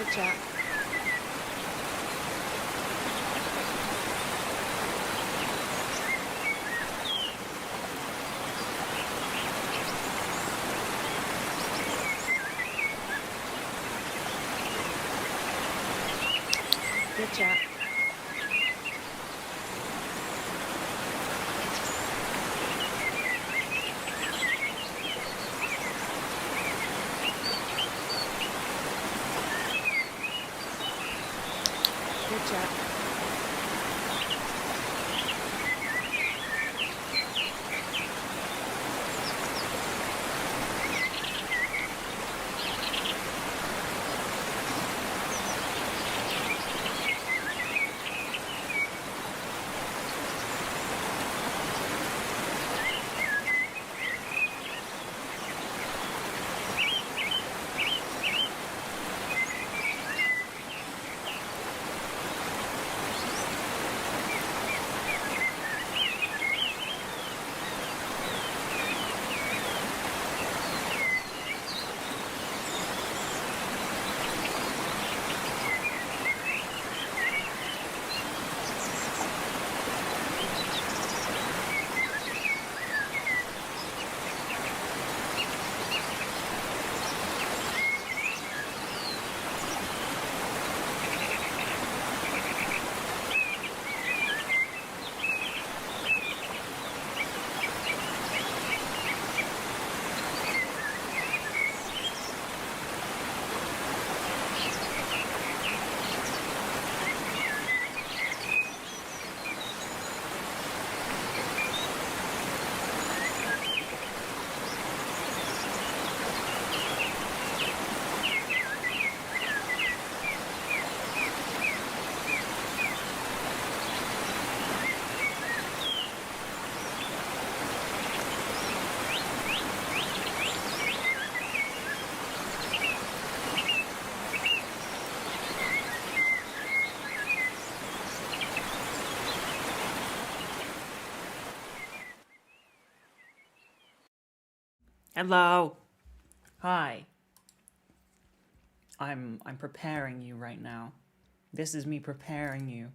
Good chat. Good chat. Good chat. Hello. Hi. I'm preparing you right now. This is me preparing you.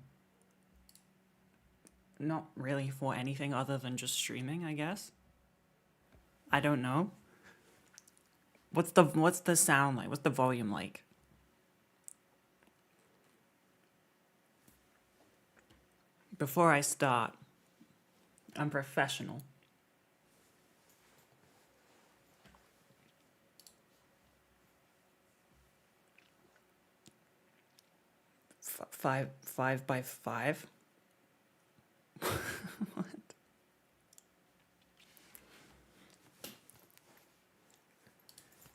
Not really for anything other than just streaming, I guess. I don't know. What's the sound like? What's the volume like? Before I start, I'm professional. Five by five? What?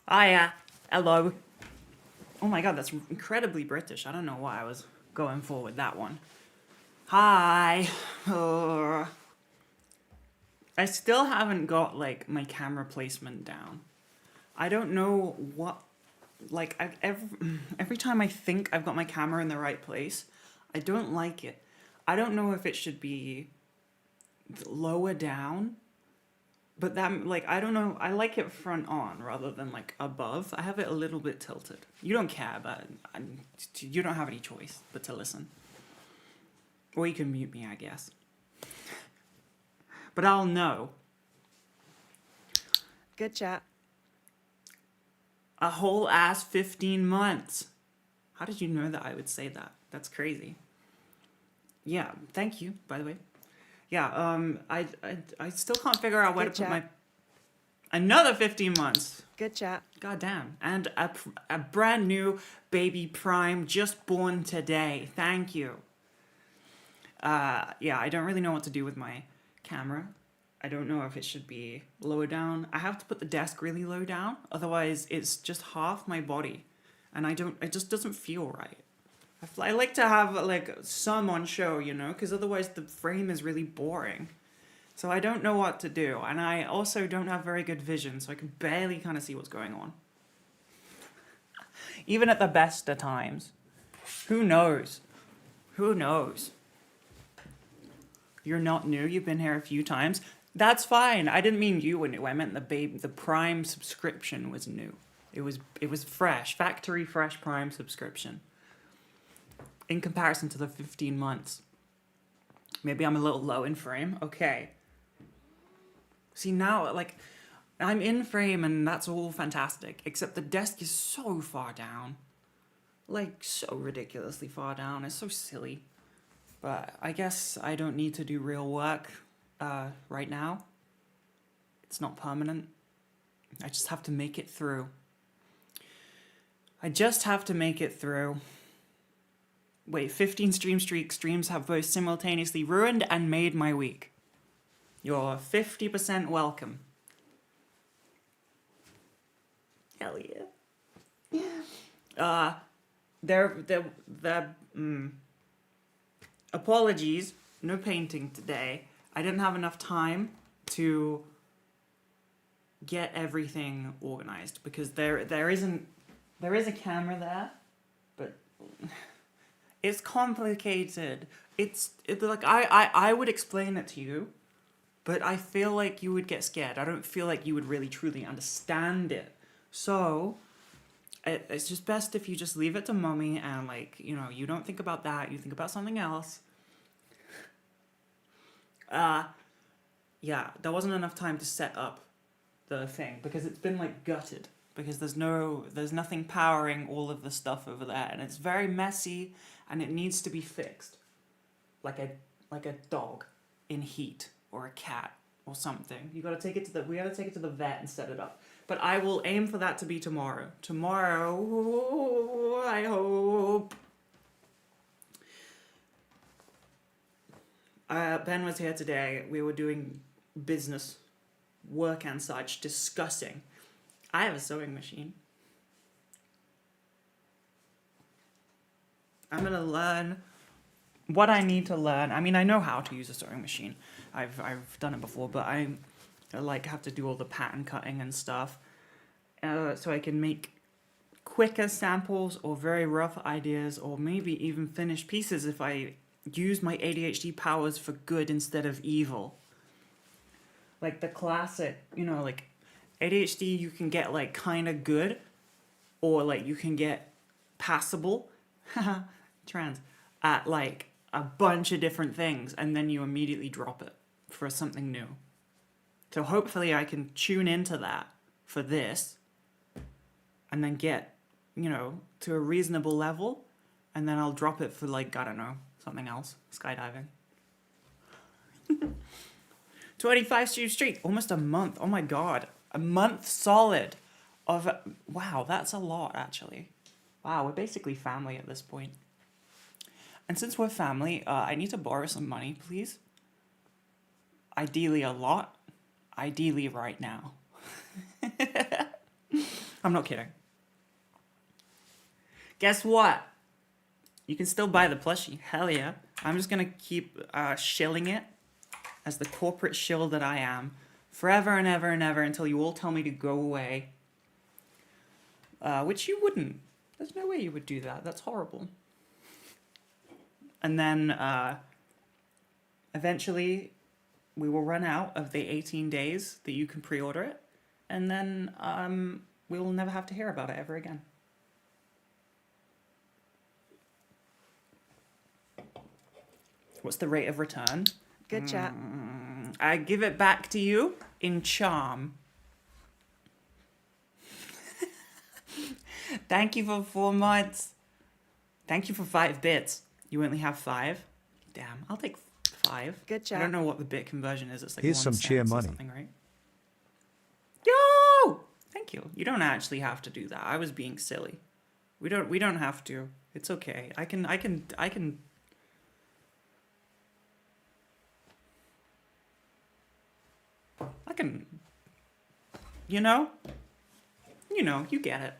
Hiya. Hello. Oh my god, that's incredibly British. I don't know why I was going for with that one. Hi. I still haven't got, like, my camera placement down. I don't know what... Like, every time I think I've got my camera in the right place, I don't like it. I don't know if it should be lower down, but that, like, I don't know. I like it front on rather than, like, above. I have it a little bit tilted. You don't care, but you don't have any choice but to listen. Or you can mute me, I guess. But I'll know. Good chat. A whole ass 15 months. How did you know that I would say that? That's crazy. Yeah, thank you, by the way. Yeah, I still can't figure out where Good to put chat. my... Another 15 months. Good chat. God damn. And a brand new baby Prime just born today. Thank you. Yeah, I don't really know what to do with my camera. I don't know if it should be lower down. I have to put the desk really low down, otherwise it's just half my body, and it just doesn't feel right. I like to have, like, some on show, you know, because otherwise the frame is really boring. So I don't know what to do, and I also don't have very good vision, so I can barely kind of see what's going on. Even at the best of times. Who knows? Who knows? You're not new, you've been here a few times. That's fine. I didn't mean you were new. I meant the Prime subscription was new. It was fresh, factory fresh Prime subscription. In comparison to the 15 months. Maybe I'm a little low in frame. Okay. See, now, like, I'm in frame and that's all fantastic. Except the desk is so far down. Like, so ridiculously far down. It's so silly. But I guess I don't need to do real work right now. It's not permanent. I just have to make it through. I just have to make it through. Wait, 15 streams have both simultaneously ruined and made my week. You're 50% welcome. Hell yeah. Apologies, no painting today. I didn't have enough time to get everything organized because there is a camera there, but it's complicated. It's like I would explain it to you, but I feel like you would get scared. I don't feel like you would really truly understand it. So it's just best if you just leave it to mommy and, like, you know, you don't think about that. You think about something else. Yeah, there wasn't enough time to set up the thing because it's been, like, gutted because there's nothing powering all of the stuff over there, and it's very messy and it needs to be fixed. Like a dog in heat or a cat or something. We gotta take it to the vet and set it up. But I will aim for that to be tomorrow. Tomorrow, I hope. Ben was here today. We were doing business, work and such, discussing. I have a sewing machine. I'm gonna learn what I need to learn. I mean, I know how to use a sewing machine. I've done it before, but I like have to do all the pattern cutting and stuff, so I can make quicker samples or very rough ideas, or maybe even finished pieces if I use my ADHD powers for good instead of evil. Like the classic, you know, like ADHD, you can get like kind of good, or like you can get passable, trans, at like a bunch of different things, and then you immediately drop it for something new. So hopefully I can tune into that for this, and then get, you know, to a reasonable level, and then I'll drop it for, like, I don't know, something else, skydiving. 25 streams straight, almost a month. Oh my god, a month solid of, wow, that's a lot actually. Wow, we're basically family at this point. And since we're family, I need to borrow some money, please. Ideally a lot. Ideally right now. I'm not kidding. Guess what? You can still buy the plushie. Hell yeah. I'm just gonna keep shilling it as the corporate shill that I am forever and ever and ever until you all tell me to go away. Which you wouldn't. There's no way you would do that. That's horrible. And then eventually we will run out of the 18 days that you can pre-order it, and then we will never have to hear about it ever again. What's the rate of return? Good chat. I give it back to you in charm. Thank you for 4 months. Thank you for 5 bits. You only have 5? Damn, I'll take 5. Good chat. I don't know what the bit conversion is. It's like Here's 1 some cent cheer or money. something, right? Yo! Thank you. You don't actually have to do that. I was being silly. We don't have to. It's okay. I can you know, you get it.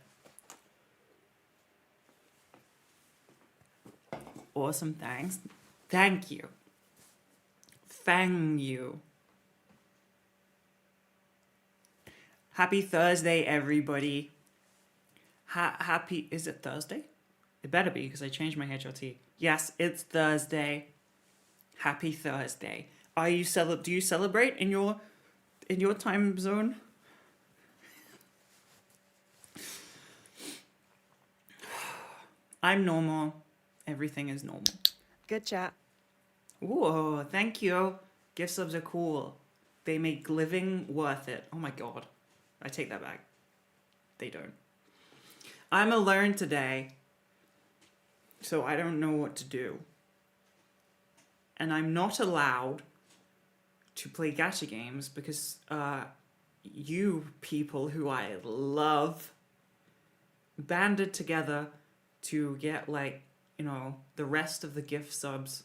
Awesome, thanks. Thank you. Thank you. Happy Thursday, everybody. Happy, is it Thursday? It better be, because I changed my HRT. Yes, it's Thursday. Happy Thursday. Do you celebrate in your time zone? I'm normal. Everything is normal. Good chat. Ooh, thank you. Gift subs are cool. They make living worth it. Oh my god. I take that back. They don't. I'm alone today, so I don't know what to do. And I'm not allowed to play gacha games because you people who I love banded together to get, like, you know, the rest of the gift subs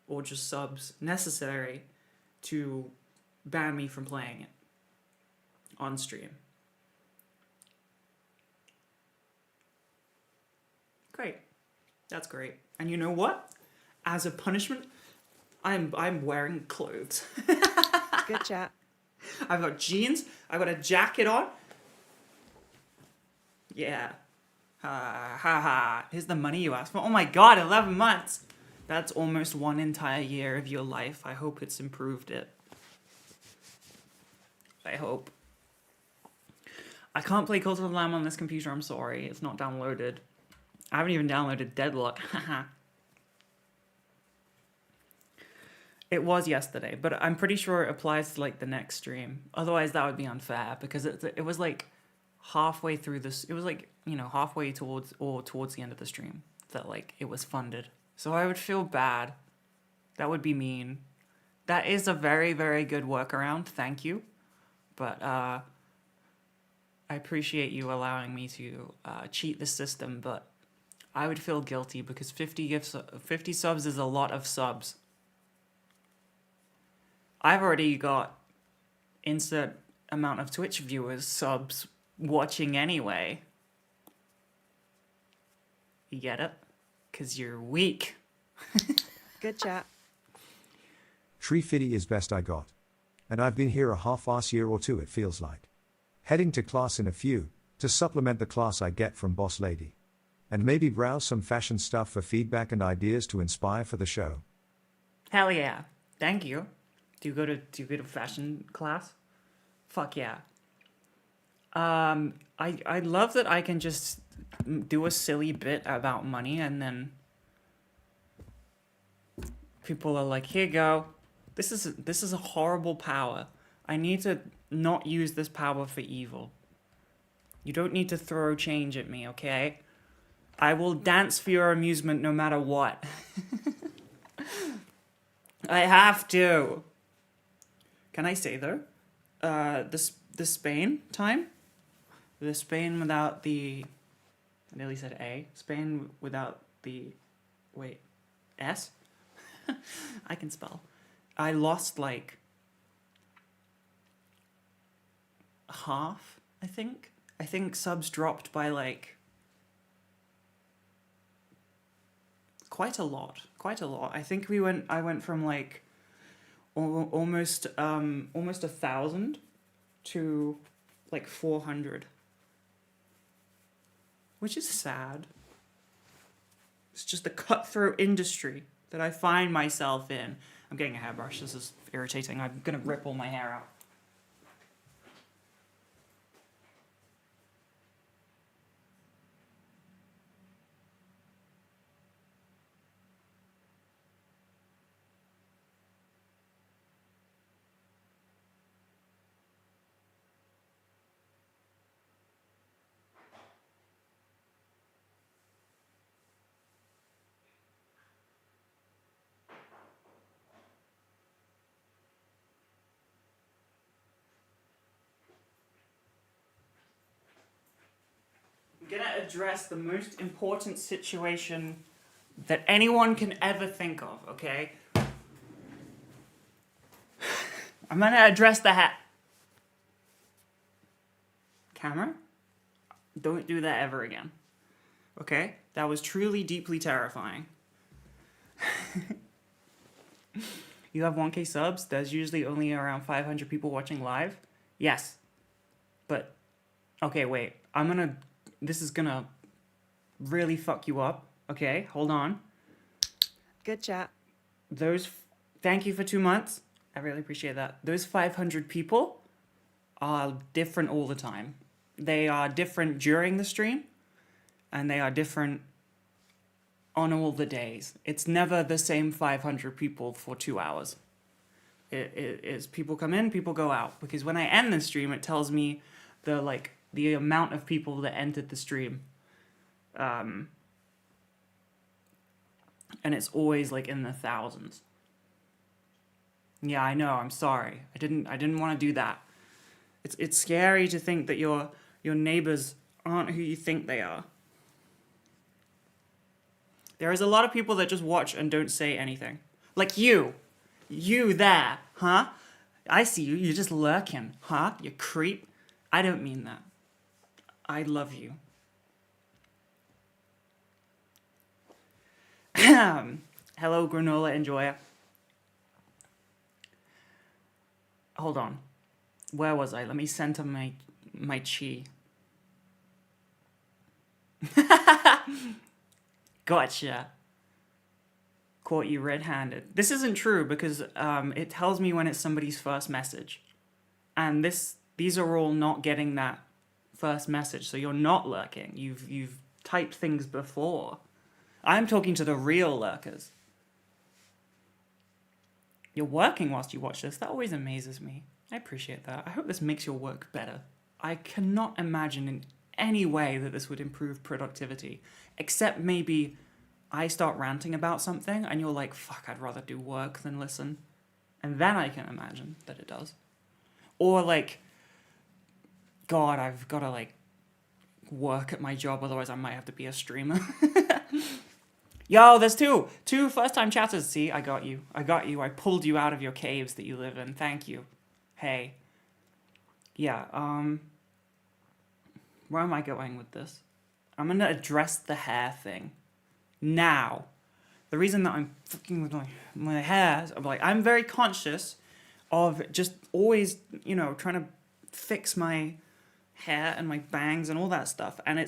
or just subs necessary to ban me from playing it on stream. Great. That's great. And you know what? As a punishment, I'm wearing clothes. Good chat. I've got jeans, I've got a jacket on. Yeah. Ha ha ha. Here's the money you asked for. Oh my god, 11 months. That's almost one entire year of your life. I hope it's improved it. I hope. I can't play Cult of the Lamb on this computer, I'm sorry. It's not downloaded. I haven't even downloaded Deadlock. Haha. It was yesterday, but I'm pretty sure it applies to, like, the next stream. Otherwise, that would be unfair, because it was, like, halfway through this. It was, like, you know, halfway towards the end of the stream that, like, it was funded. So I would feel bad. That would be mean. That is a very, very good workaround. Thank you. But I appreciate you allowing me to cheat the system, but I would feel guilty because 50 subs is a lot of subs. I've already got insert amount of Twitch viewers, subs, watching anyway. You get it? Because you're weak. Good chat. Tree Fitty is best I got. And I've been here a half-ass year or two, it feels like. Heading to class in a few, to supplement the class I get from Boss Lady. And maybe browse some fashion stuff for feedback and ideas to inspire for the show. Hell yeah. Thank you. Do you go to fashion class? Fuck yeah. I love that I can just do a silly bit about money and then people are like, here you go. This is a horrible power. I need to not use this power for evil. You don't need to throw change at me, okay? I will dance for your amusement no matter what. I have to. Can I say though? The Spain time? The Spain without the... I nearly said A. Spain without the... Wait. S? I can spell. I lost like... half, I think. I think subs dropped by like... quite a lot. I think I went from like... almost 1,000 to like 400, which is sad. It's just the cutthroat industry that I find myself in. I'm getting a hairbrush. This is irritating. I'm gonna rip all my hair out. I'm gonna address the most important situation that anyone can ever think of, okay? I'm gonna address the hat. Camera? Don't do that ever again. Okay? That was truly deeply terrifying. You have 1K subs, there's usually only around 500 people watching live? Yes. But, okay, wait. This is gonna really fuck you up. Okay, hold on. Good chat. Thank you for 2 months. I really appreciate that. Those 500 people are different all the time. They are different during the stream, and they are different on all the days. It's never the same 500 people for 2 hours. It is people come in, people go out. Because when I end the stream, it tells me the amount of people that entered the stream. And it's always like in the thousands. Yeah, I know, I'm sorry. I didn't want to do that. It's scary to think that your neighbors aren't who you think they are. There is a lot of people that just watch and don't say anything. Like you. You there, huh? I see you. You're just lurking, huh? You creep. I don't mean that. I love you. Hello, granola enjoyer. Hold on. Where was I? Let me center my chi. Gotcha. Caught you red-handed. This isn't true because it tells me when it's somebody's first message. And these are all not getting that first message, so you're not lurking. You've typed things before. I'm talking to the real lurkers. You're working whilst you watch this. That always amazes me. I appreciate that. I hope this makes your work better. I cannot imagine in any way that this would improve productivity, except maybe I start ranting about something and you're like, fuck, I'd rather do work than listen. And then I can imagine that it does. Or like, God, I've got to like work at my job, otherwise I might have to be a streamer. Yo, there's two first-time chatters. See, I got you. I pulled you out of your caves that you live in. Thank you. Hey. Yeah, where am I going with this? I'm gonna address the hair thing. Now. The reason that I'm fucking with my hair is I'm very conscious of just always, trying to fix my hair and my bangs and all that stuff. And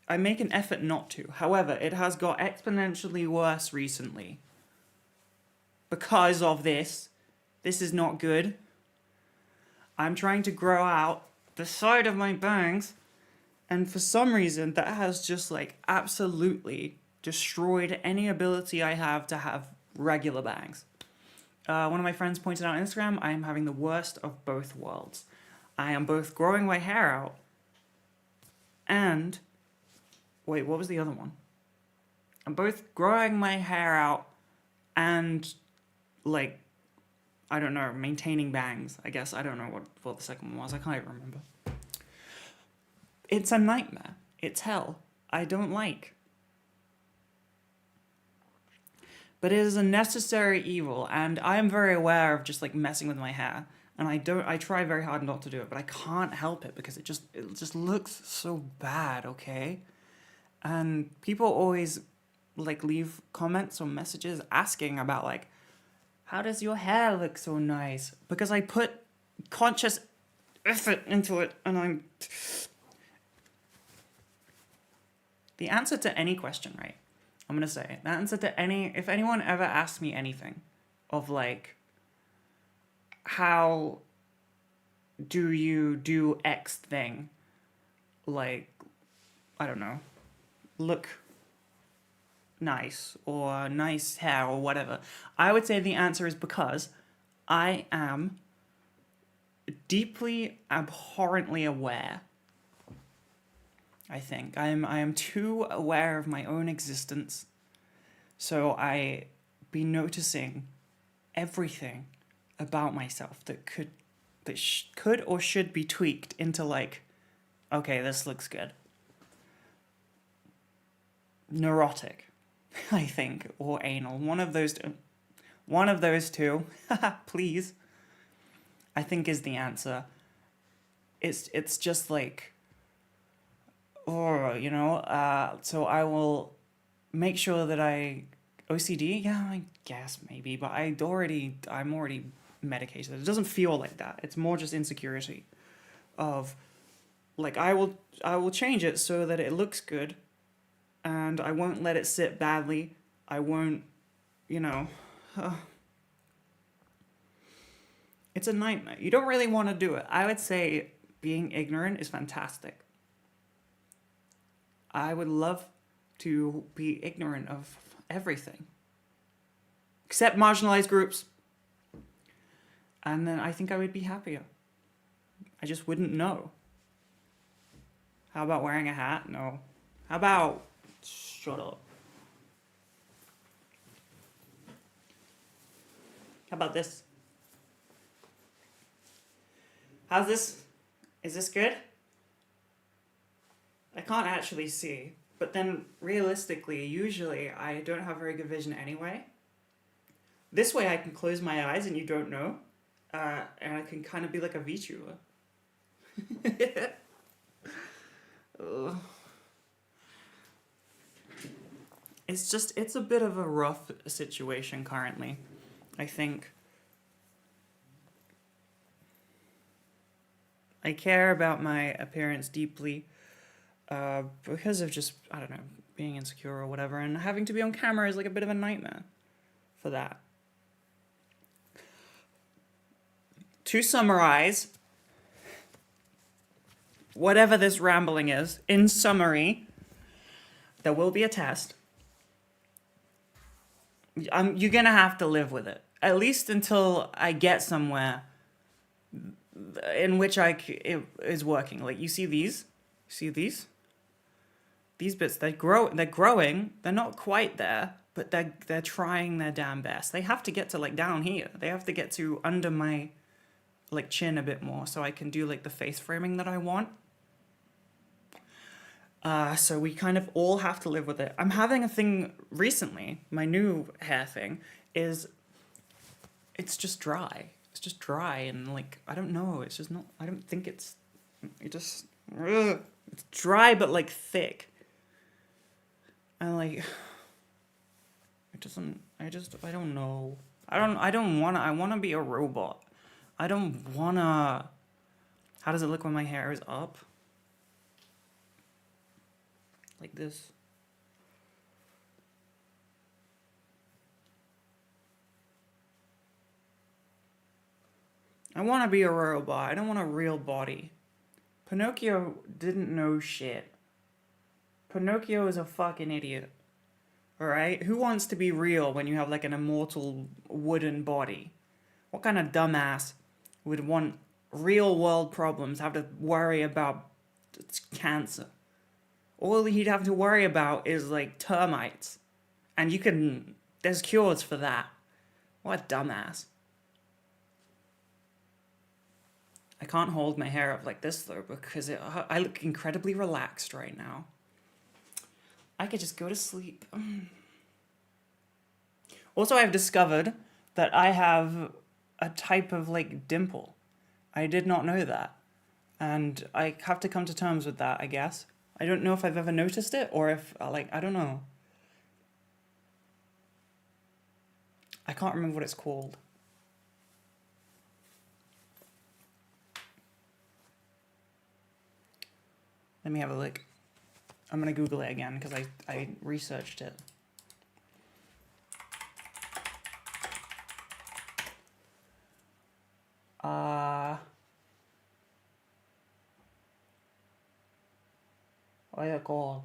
I make an effort not to. However, it has got exponentially worse recently. Because of this. This is not good. I'm trying to grow out the side of my bangs. And for some reason, that has just absolutely destroyed any ability I have to have regular bangs. One of my friends pointed out on Instagram, I am having the worst of both worlds. I am both growing my hair out and... Wait, what was the other one? I'm both growing my hair out and, I don't know, maintaining bangs. I guess I don't know what the second one was. I can't even remember. It's a nightmare. It's hell. I don't like. But it is a necessary evil, and I am very aware of just messing with my hair. And I try very hard not to do it, but I can't help it because it just looks so bad, okay? And people always leave comments or messages asking about how does your hair look so nice? Because I put conscious effort into it, and the answer to any question, right? I'm gonna say the answer to if anyone ever asks me anything of how do you do X thing, I don't know, look nice or nice hair or whatever, I would say the answer is because I am deeply abhorrently aware. I think I am too aware of my own existence, so I be noticing everything about myself that could or should be tweaked into okay, this looks good. Neurotic, I think, or anal. One of those two, please. I think is the answer. It's just so I will make sure that OCD, yeah, I guess maybe, but I'm already medicated. It doesn't feel like that. It's more just insecurity of I will change it so that it looks good and I won't let it sit badly. I won't, it's a nightmare. You don't really want to do it. I would say being ignorant is fantastic. I would love to be ignorant of everything. Except marginalized groups. And then I think I would be happier. I just wouldn't know. How about wearing a hat? No. How about... Shut up. How about this? How's this? Is this good? I can't actually see. But then, realistically, usually, I don't have very good vision anyway. This way I can close my eyes and you don't know. And I can kind of be like a VTuber. Ugh. It's a bit of a rough situation currently, I think. I care about my appearance deeply because of just, I don't know, being insecure or whatever, and having to be on camera is like a bit of a nightmare for that. To summarize, whatever this rambling is, in summary, there will be a test. You're gonna have to live with it, at least until I get somewhere in which it is working. Like, you see these? See these? These bits, they're growing. They're not quite there, but they're trying their damn best. They have to get to like down here. They have to get to under my like chin a bit more so I can do like the face framing that I want. So we kind of all have to live with it. I'm having a thing recently, my new hair thing, it's just dry. It's just dry and like, I don't know, it's just not, I don't think it's dry but like thick. And like, I don't know. I wanna be a robot. I don't wanna, how does it look when my hair is up? Like this. I want to be a robot. I don't want a real body. Pinocchio didn't know shit. Pinocchio is a fucking idiot. Alright? Who wants to be real when you have like an immortal wooden body? What kind of dumbass would want real world problems, have to worry about cancer? All he'd have to worry about is like termites. And there's cures for that. What a dumbass. I can't hold my hair up like this though because I look incredibly relaxed right now. I could just go to sleep. Also, I've discovered that I have a type of like dimple. I did not know that. And I have to come to terms with that, I guess. I don't know if I've ever noticed it or if, I don't know. I can't remember what it's called. Let me have a look. I'm gonna Google it again because I researched it. What is it called?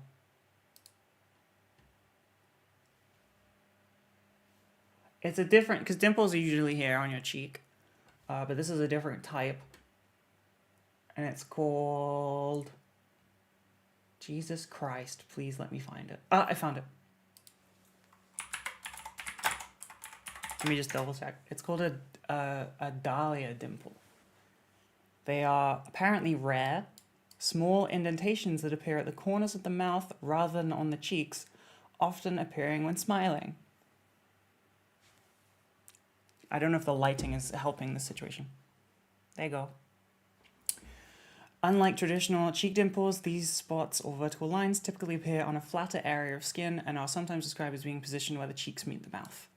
It's a different, because dimples are usually here on your cheek, but this is a different type, and it's called, Jesus Christ, please let me find it. I found it. Let me just double check. It's called a dahlia dimple. They are apparently rare, small indentations that appear at the corners of the mouth rather than on the cheeks, often appearing when smiling. I don't know if the lighting is helping this situation. There you go. Unlike traditional cheek dimples, these spots or vertical lines typically appear on a flatter area of skin and are sometimes described as being positioned where the cheeks meet the mouth.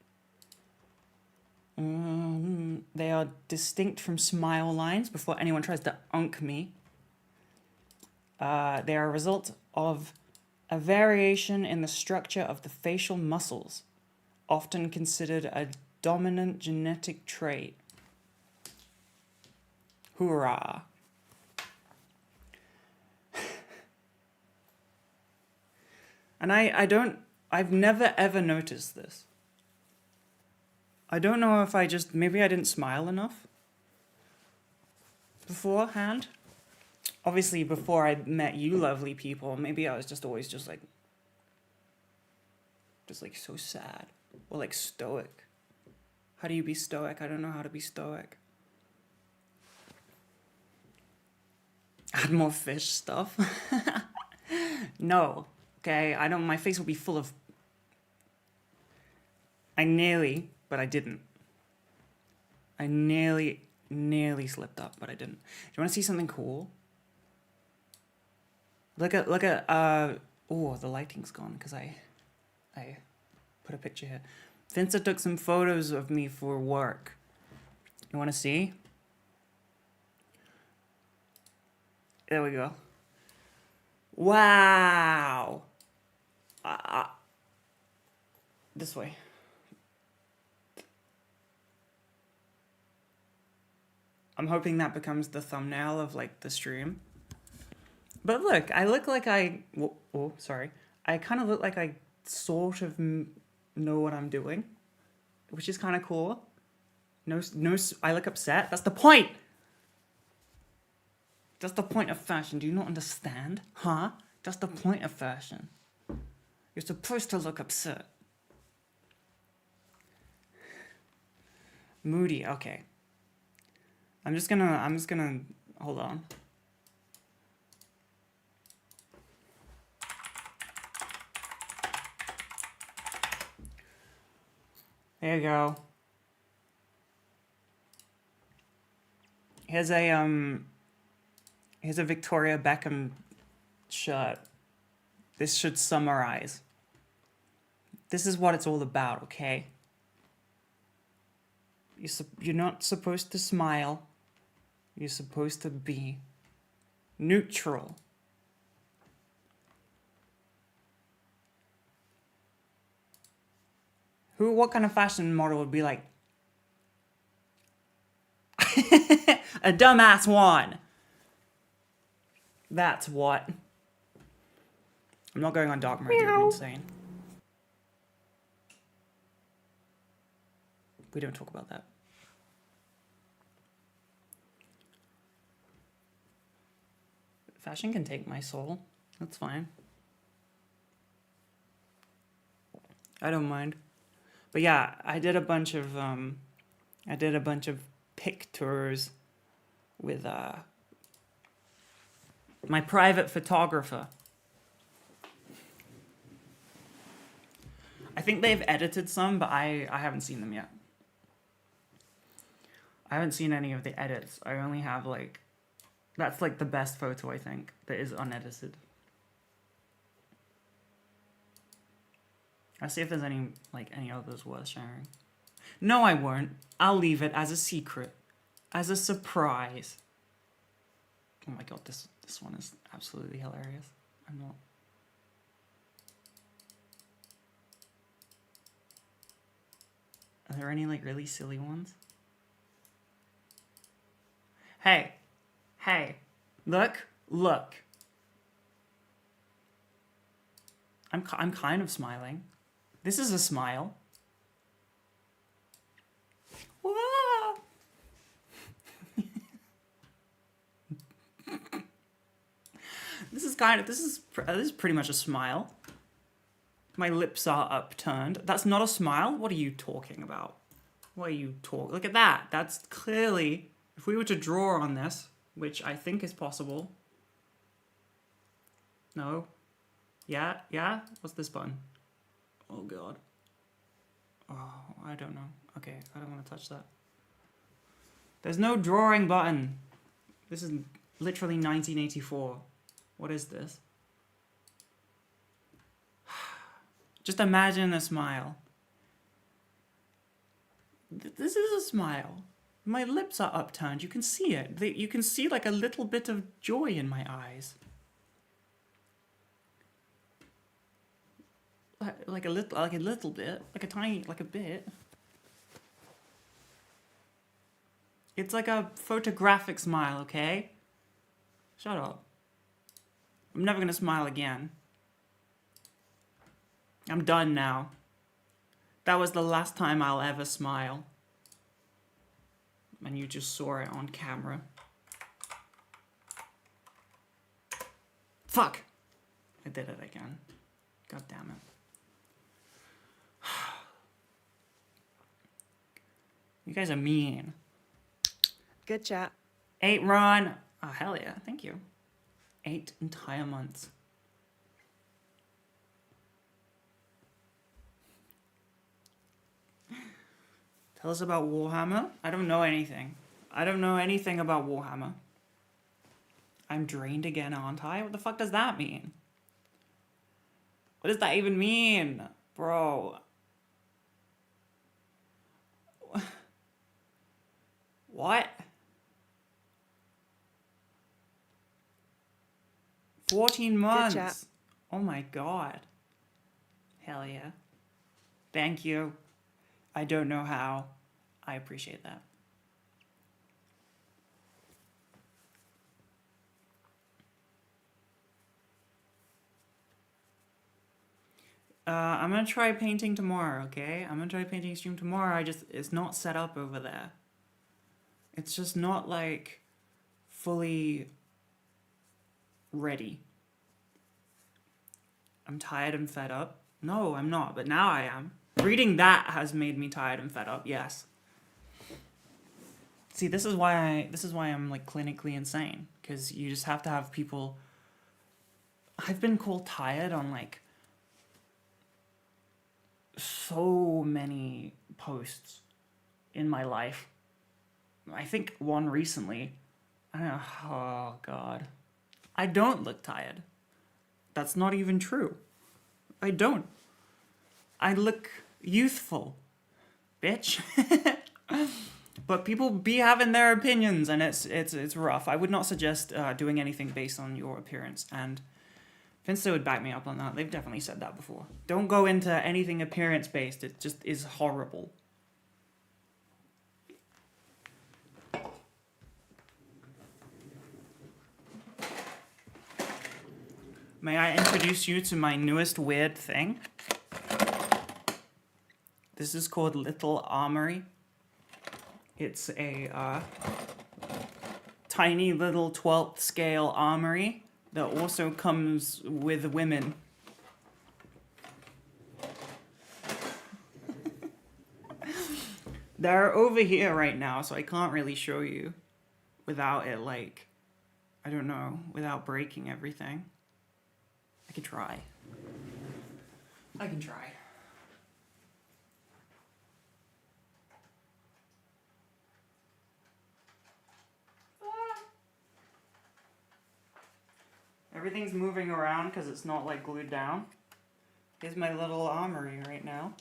They are distinct from smile lines before anyone tries to unk me. They are a result of a variation in the structure of the facial muscles, often considered a dominant genetic trait. Hoorah. And I've never ever noticed this. I don't know if maybe I didn't smile enough beforehand. Obviously, before I met you lovely people, maybe I was just always just like so sad or like stoic. How do you be stoic? I don't know how to be stoic. Add more fish stuff. No, okay, my face will be full of, but I didn't. I nearly slipped up, but I didn't. Do you want to see something cool? Look at, oh, the lighting's gone because I put a picture here. Vincent took some photos of me for work. You want to see? There we go. Wow. This way. I'm hoping that becomes the thumbnail of like the stream. But look, I look like sorry. I kind of look like I sort of know what I'm doing, which is kind of cool. No, I look upset. That's the point. That's the point of fashion. Do you not understand? Huh? That's the point of fashion. You're supposed to look upset. Moody, okay. I'm just gonna, hold on. There you go. Here's a Victoria Beckham shirt. This should summarize. This is what it's all about, okay? You're not supposed to smile. You're supposed to be neutral. What kind of fashion model would be like? A dumbass one. That's what. I'm not going on dark mode, you're insane. We don't talk about that. Fashion can take my soul. That's fine. I don't mind. But yeah, I did a bunch of pictures with my private photographer. I think they've edited some, but I haven't seen them yet. I haven't seen any of the edits. I only have like, that's like the best photo I think that is unedited. I'll see if there's any others worth sharing. No, I won't. I'll leave it as a secret, as a surprise. Oh my god, this one is absolutely hilarious. I'm not. Are there any like really silly ones? Hey, look. I'm kind of smiling. This is a smile. Whoa. This is pretty much a smile. My lips are upturned. That's not a smile. What are you talking about? Look at that. That's clearly, if we were to draw on this, which I think is possible. No. Yeah? What's this button? Oh god. Oh, I don't know. Okay, I don't want to touch that. There's no drawing button. This is literally 1984. What is this? Just imagine a smile. This is a smile. My lips are upturned. You can see it. You can see like a little bit of joy in my eyes. Like a little bit, like a bit. It's like a photographic smile, okay? Shut up. I'm never gonna smile again. I'm done now. That was the last time I'll ever smile. And you just saw it on camera. Fuck! I did it again. God damn it. You guys are mean. Good chat. 8 run. Oh, hell yeah. Thank you. 8 entire months. Tell us about Warhammer. I don't know anything. I don't know anything about Warhammer. I'm drained again, aren't I? What the fuck does that mean? What does that even mean? Bro. What? 14 months. chat. Oh my god. Hell yeah. Thank you. I don't know how. I appreciate that. I'm gonna try painting tomorrow, okay? I'm gonna try painting stream tomorrow. It's not set up over there. It's just not like fully ready. I'm tired and fed up. No, I'm not, but now I am. Reading that has made me tired and fed up, yes. See, this is why I'm like clinically insane, because you just have to have people. I've been called tired on like so many posts in my life. I think one recently. I don't know. Oh god. I don't look tired. That's not even true. I don't. I look youthful, bitch. But people be having their opinions, and it's rough. I would not suggest doing anything based on your appearance, and Finsta would back me up on that. They've definitely said that before. Don't go into anything appearance based. It just is horrible. May I introduce you to my newest weird thing? This is called Little Armory. It's a tiny little 12th scale armory that also comes with women. They're over here right now, so I can't really show you without it, like, I don't know, without breaking everything. I can try. I can try. Everything's moving around because it's not like glued down. Here's my little armory right now.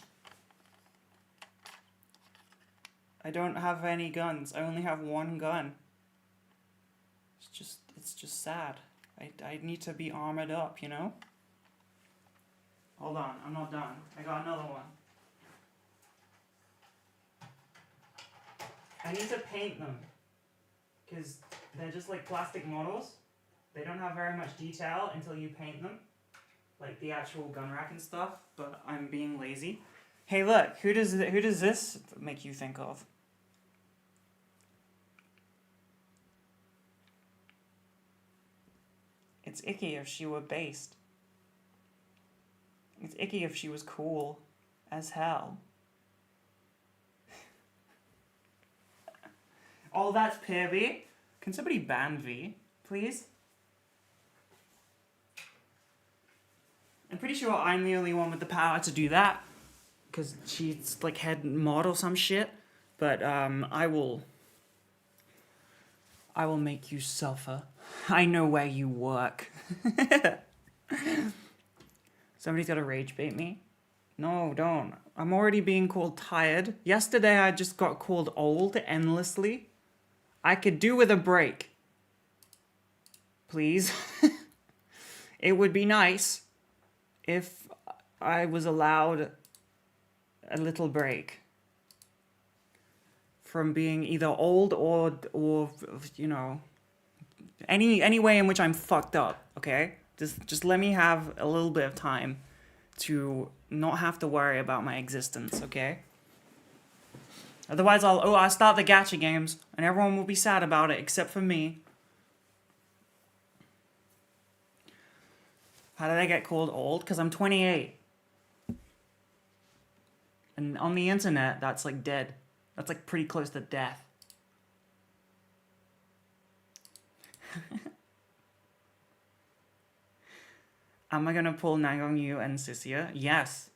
I don't have any guns. I only have one gun. It's just sad. I need to be armored up, you know? Hold on, I'm not done. I got another one. I need to paint them, because they're just like plastic models. They don't have very much detail until you paint them, like the actual gun rack and stuff, but I'm being lazy. Hey look, who does this make you think of? It's icky if she were based. It's icky if she was cool as hell. Oh, that's Pibby. Can somebody ban V, please? I'm pretty sure I'm the only one with the power to do that, because she's like head mod or some shit. But I will make you suffer. I know where you work. Somebody's gotta rage bait me. No, don't. I'm already being called tired. Yesterday I just got called old endlessly. I could do with a break. Please. It would be nice if I was allowed a little break from being either old or you know, any way in which I'm fucked up, okay? Just let me have a little bit of time to not have to worry about my existence, okay? Otherwise, I'll start the gacha games, and everyone will be sad about it, except for me. How did I get called old? Because I'm 28. And on the internet, that's like dead. That's like pretty close to death. Am I gonna pull Nangong Yu and Sisia? Yes.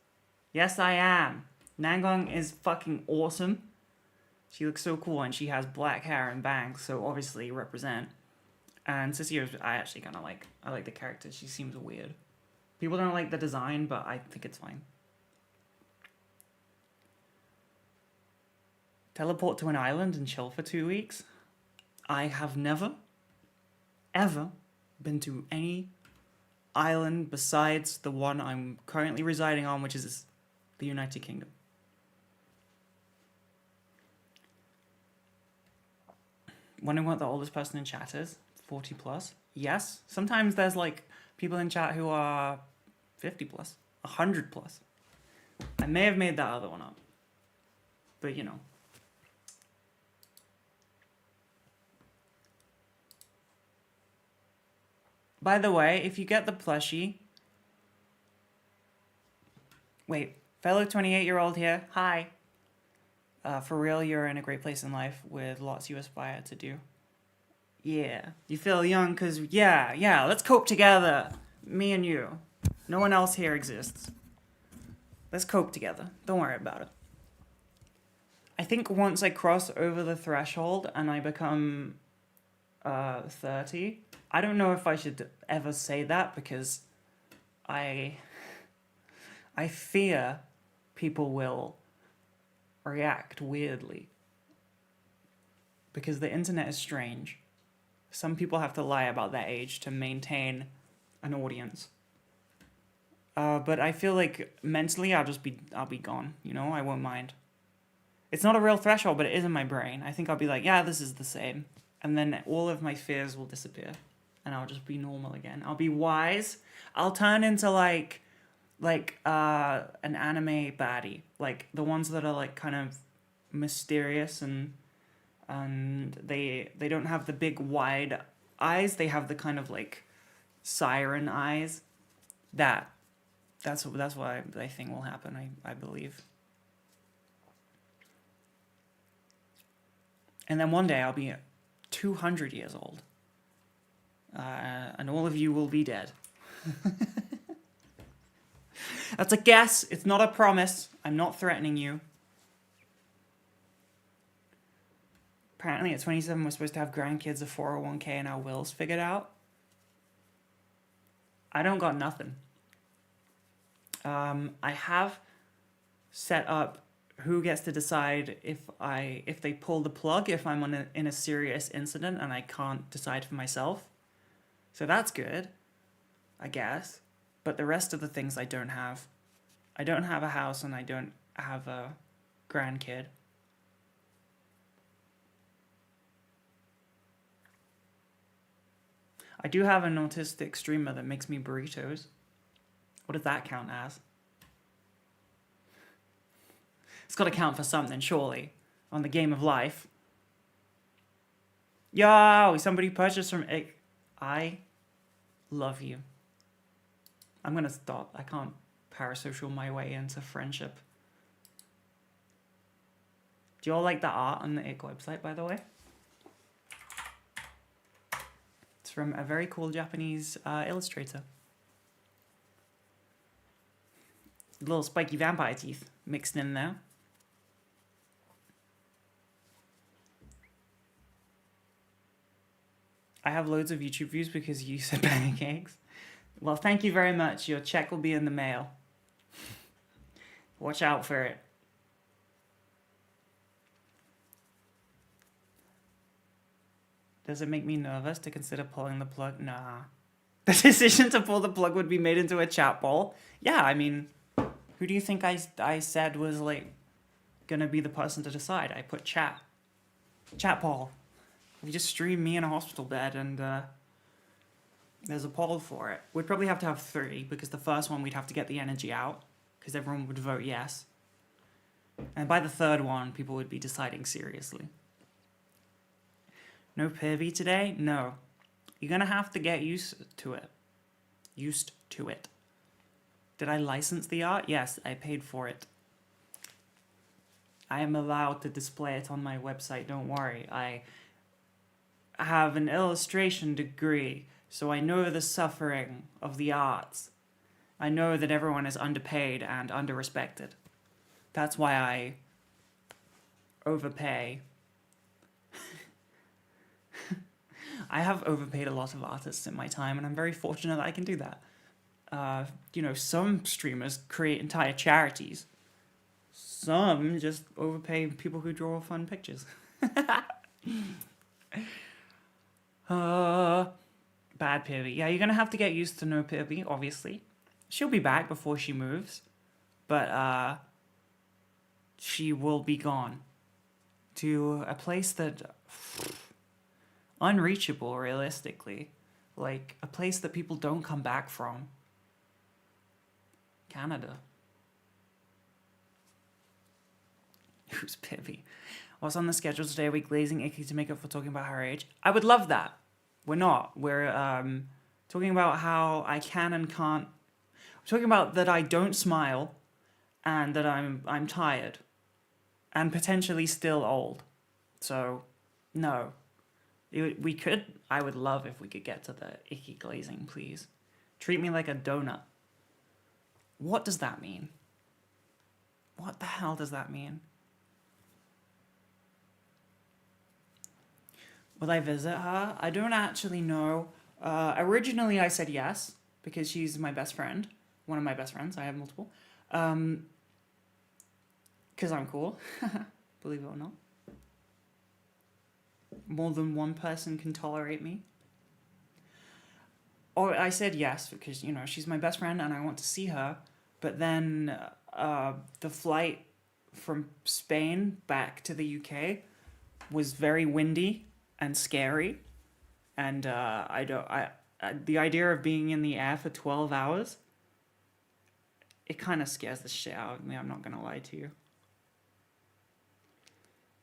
Yes, I am. Nangong is fucking awesome. She looks so cool, and she has black hair and bangs, so obviously represent. And Sisia, I actually kind of like. I like the character. She seems weird. People don't like the design, but I think it's fine. Teleport to an island and chill for 2 weeks? I have never, ever been to any island besides the one I'm currently residing on, which is the United Kingdom. Wondering what the oldest person in chat is? 40 plus? Yes. Sometimes there's like people in chat who are 50 plus, 100 plus. I may have made that other one up, but you know. By the way, if you get the plushie... Wait, fellow 28-year-old here, hi. For real, you're in a great place in life with lots you aspire to do. Yeah, you feel young because, yeah, let's cope together. Me and you. No one else here exists. Let's cope together. Don't worry about it. I think once I cross over the threshold and I become 30, I don't know if I should ever say that because I fear people will react weirdly. Because the internet is strange. Some people have to lie about their age to maintain an audience. But I feel like mentally I'll be gone, you know, I won't mind. It's not a real threshold, but it is in my brain. I think I'll be like, yeah, this is the same. And then all of my fears will disappear. And I'll just be normal again. I'll be wise. I'll turn into like an anime baddie. Like the ones that are like kind of mysterious and they don't have the big wide eyes. They have the kind of like siren eyes. That's what I think will happen, I believe. And then one day I'll be 200 years old. And all of you will be dead. That's a guess. It's not a promise. I'm not threatening you. Apparently at 27 we're supposed to have grandkids, a 401k, and our wills figured out. I don't got nothing. I have set up who gets to decide if they pull the plug if I'm in a serious incident and I can't decide for myself. So that's good, I guess. But the rest of the things I don't have. I don't have a house and I don't have a grandkid. I do have an autistic streamer that makes me burritos. What does that count as? It's got to count for something, surely, on the game of life. Yo, somebody purchased from... I love you. I'm going to stop. I can't parasocial my way into friendship. Do you all like the art on the Ick website, by the way? It's from a very cool Japanese illustrator. Little spiky vampire teeth mixed in there. I have loads of YouTube views because you said pancakes. Well, thank you very much. Your check will be in the mail. Watch out for it. Does it make me nervous to consider pulling the plug? Nah. The decision to pull the plug would be made into a chat poll. Yeah, I mean, who do you think I said was like gonna be the person to decide? I put chat. Chat poll. We just stream me in a hospital bed and there's a poll for it. We'd probably have to have 3 because the first one we'd have to get the energy out. because everyone would vote yes. And by the third one, people would be deciding seriously. No Pivy today? No. You're gonna have to get used to it. Used to it. Did I license the art? Yes, I paid for it. I am allowed to display it on my website, don't worry. I have an illustration degree, so I know the suffering of the arts. I know that everyone is underpaid and underrespected. That's why I overpay. I have overpaid a lot of artists in my time, and I'm very fortunate that I can do that. Some streamers create entire charities. Some just overpay people who draw fun pictures. Bad Pivy. Yeah, you're gonna have to get used to no Pivy, obviously. She'll be back before she moves, but she will be gone to a place that unreachable, realistically, like a place that people don't come back from. Canada. Who's Pivy? What's on the schedule today? Are we glazing Icky to make up for talking about her age? I would love that. We're not. We're talking about how I can and can't. We're talking about that I don't smile, and that I'm tired, and potentially still old. So, no. We could. I would love if we could get to the icky glazing, please. Treat me like a donut. What does that mean? What the hell does that mean? Will I visit her? I don't actually know. Originally I said yes, because she's my best friend. One of my best friends. I have multiple. Because I'm cool. Believe it or not. More than one person can tolerate me. Or I said yes, because, she's my best friend and I want to see her. But then the flight from Spain back to the UK was very windy and scary, and the idea of being in the air for 12 hours, it kind of scares the shit out of me, I'm not gonna lie to you.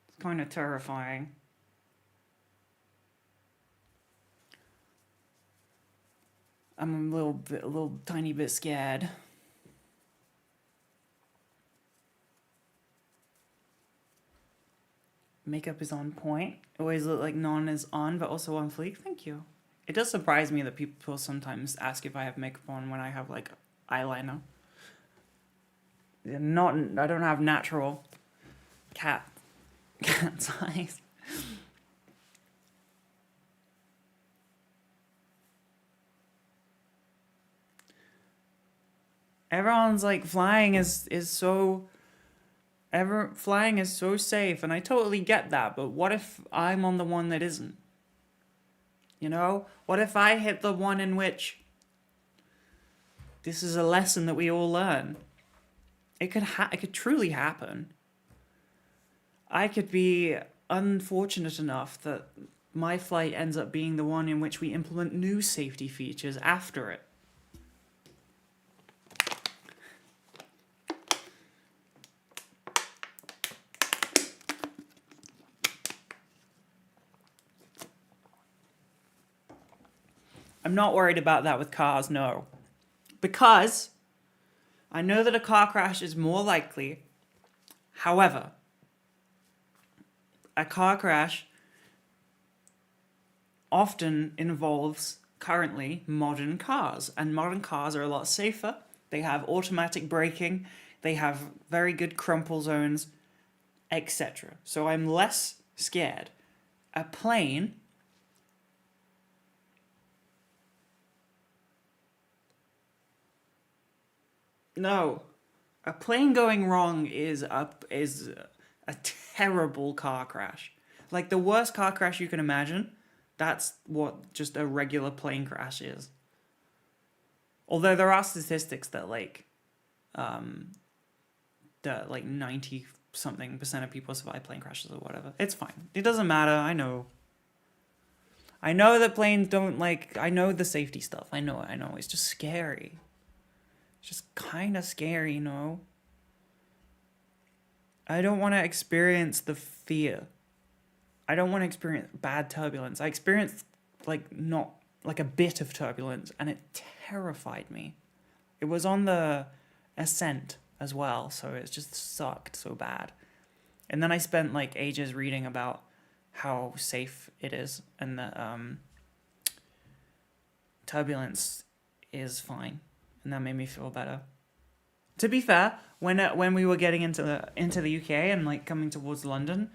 It's kind of terrifying. I'm a little tiny bit scared. Makeup is on point. Always look like non is on, but also on fleek. Thank you. It does surprise me that people sometimes ask if I have makeup on when I have like eyeliner. I don't have natural cat's eyes. Everyone's like flying is so safe, and I totally get that, but what if I'm on the one that isn't? What if I hit the one in which this is a lesson that we all learn? It could truly happen. I could be unfortunate enough that my flight ends up being the one in which we implement new safety features after it. I'm not worried about that with cars, no. Because I know that a car crash is more likely. However, a car crash often involves, currently, modern cars. And modern cars are a lot safer. They have automatic braking. They have very good crumple zones, etc. So I'm less scared. A plane... No, a plane going wrong is a terrible car crash. Like the worst car crash you can imagine. That's what just a regular plane crash is. Although there are statistics that like 90-something% of people survive plane crashes or whatever. It's fine. It doesn't matter. I know. I know that planes don't I know the safety stuff. I know. It's just scary. It's just kind of scary, I don't want to experience the fear. I don't want to experience bad turbulence. I experienced not a bit of turbulence, and it terrified me. It was on the ascent as well, so it just sucked so bad. And then I spent ages reading about how safe it is, and that turbulence is fine, and that made me feel better. To be fair, when we were getting into the UK and coming towards London,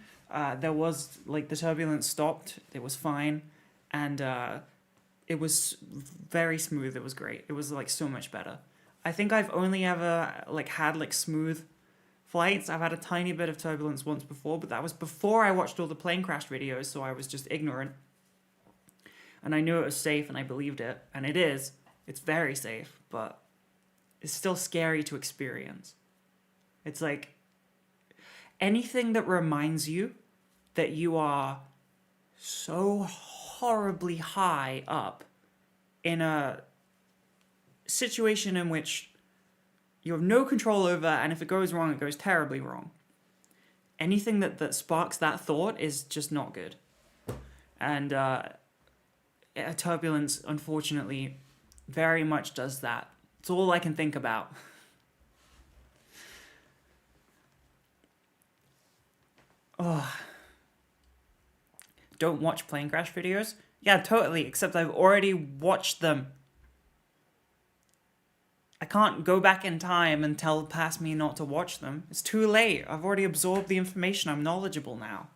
there was the turbulence stopped. It was fine, and it was very smooth. It was great. It was so much better. I think I've only ever had smooth flights. I've had a tiny bit of turbulence once before, but that was before I watched all the plane crash videos, so I was just ignorant. And I knew it was safe, and I believed it, and it is. It's very safe, but it's still scary to experience. It's anything that reminds you that you are so horribly high up in a situation in which you have no control over, and if it goes wrong, it goes terribly wrong. Anything that sparks that thought is just not good. And turbulence, unfortunately, very much does that. It's all I can think about. Oh. Don't watch plane crash videos? Yeah, totally, except I've already watched them. I can't go back in time and tell past me not to watch them. It's too late. I've already absorbed the information. I'm knowledgeable now.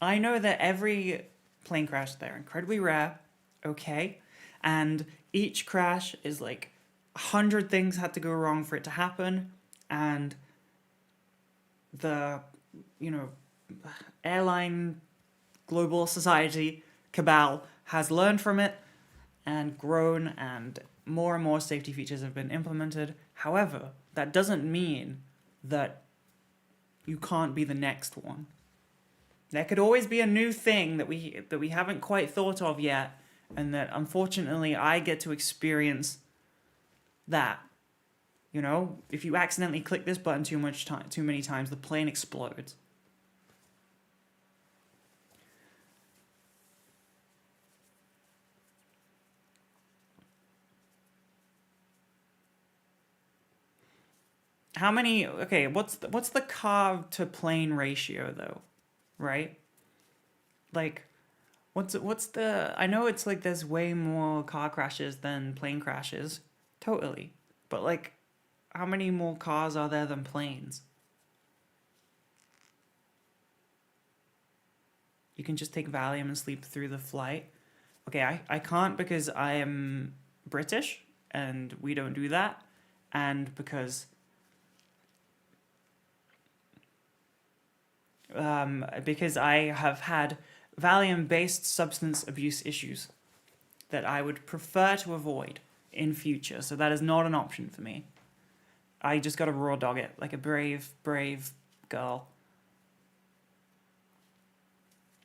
I know that every plane crash, they're incredibly rare, okay? And each crash is 100 things had to go wrong for it to happen. And the, airline global society cabal has learned from it and grown, and more safety features have been implemented. However, that doesn't mean that you can't be the next one. There could always be a new thing that we haven't quite thought of yet, and that unfortunately I get to experience that. If you accidentally click this button too many times, the plane explodes. How many? Okay, what's the car to plane ratio though, right? What's the? I know it's there's way more car crashes than plane crashes, totally. But how many more cars are there than planes? You can just take Valium and sleep through the flight. Okay, I can't because I am British and we don't do that, and because I have had Valium-based substance abuse issues that I would prefer to avoid in future. So that is not an option for me. I just got to raw dog it like a brave girl.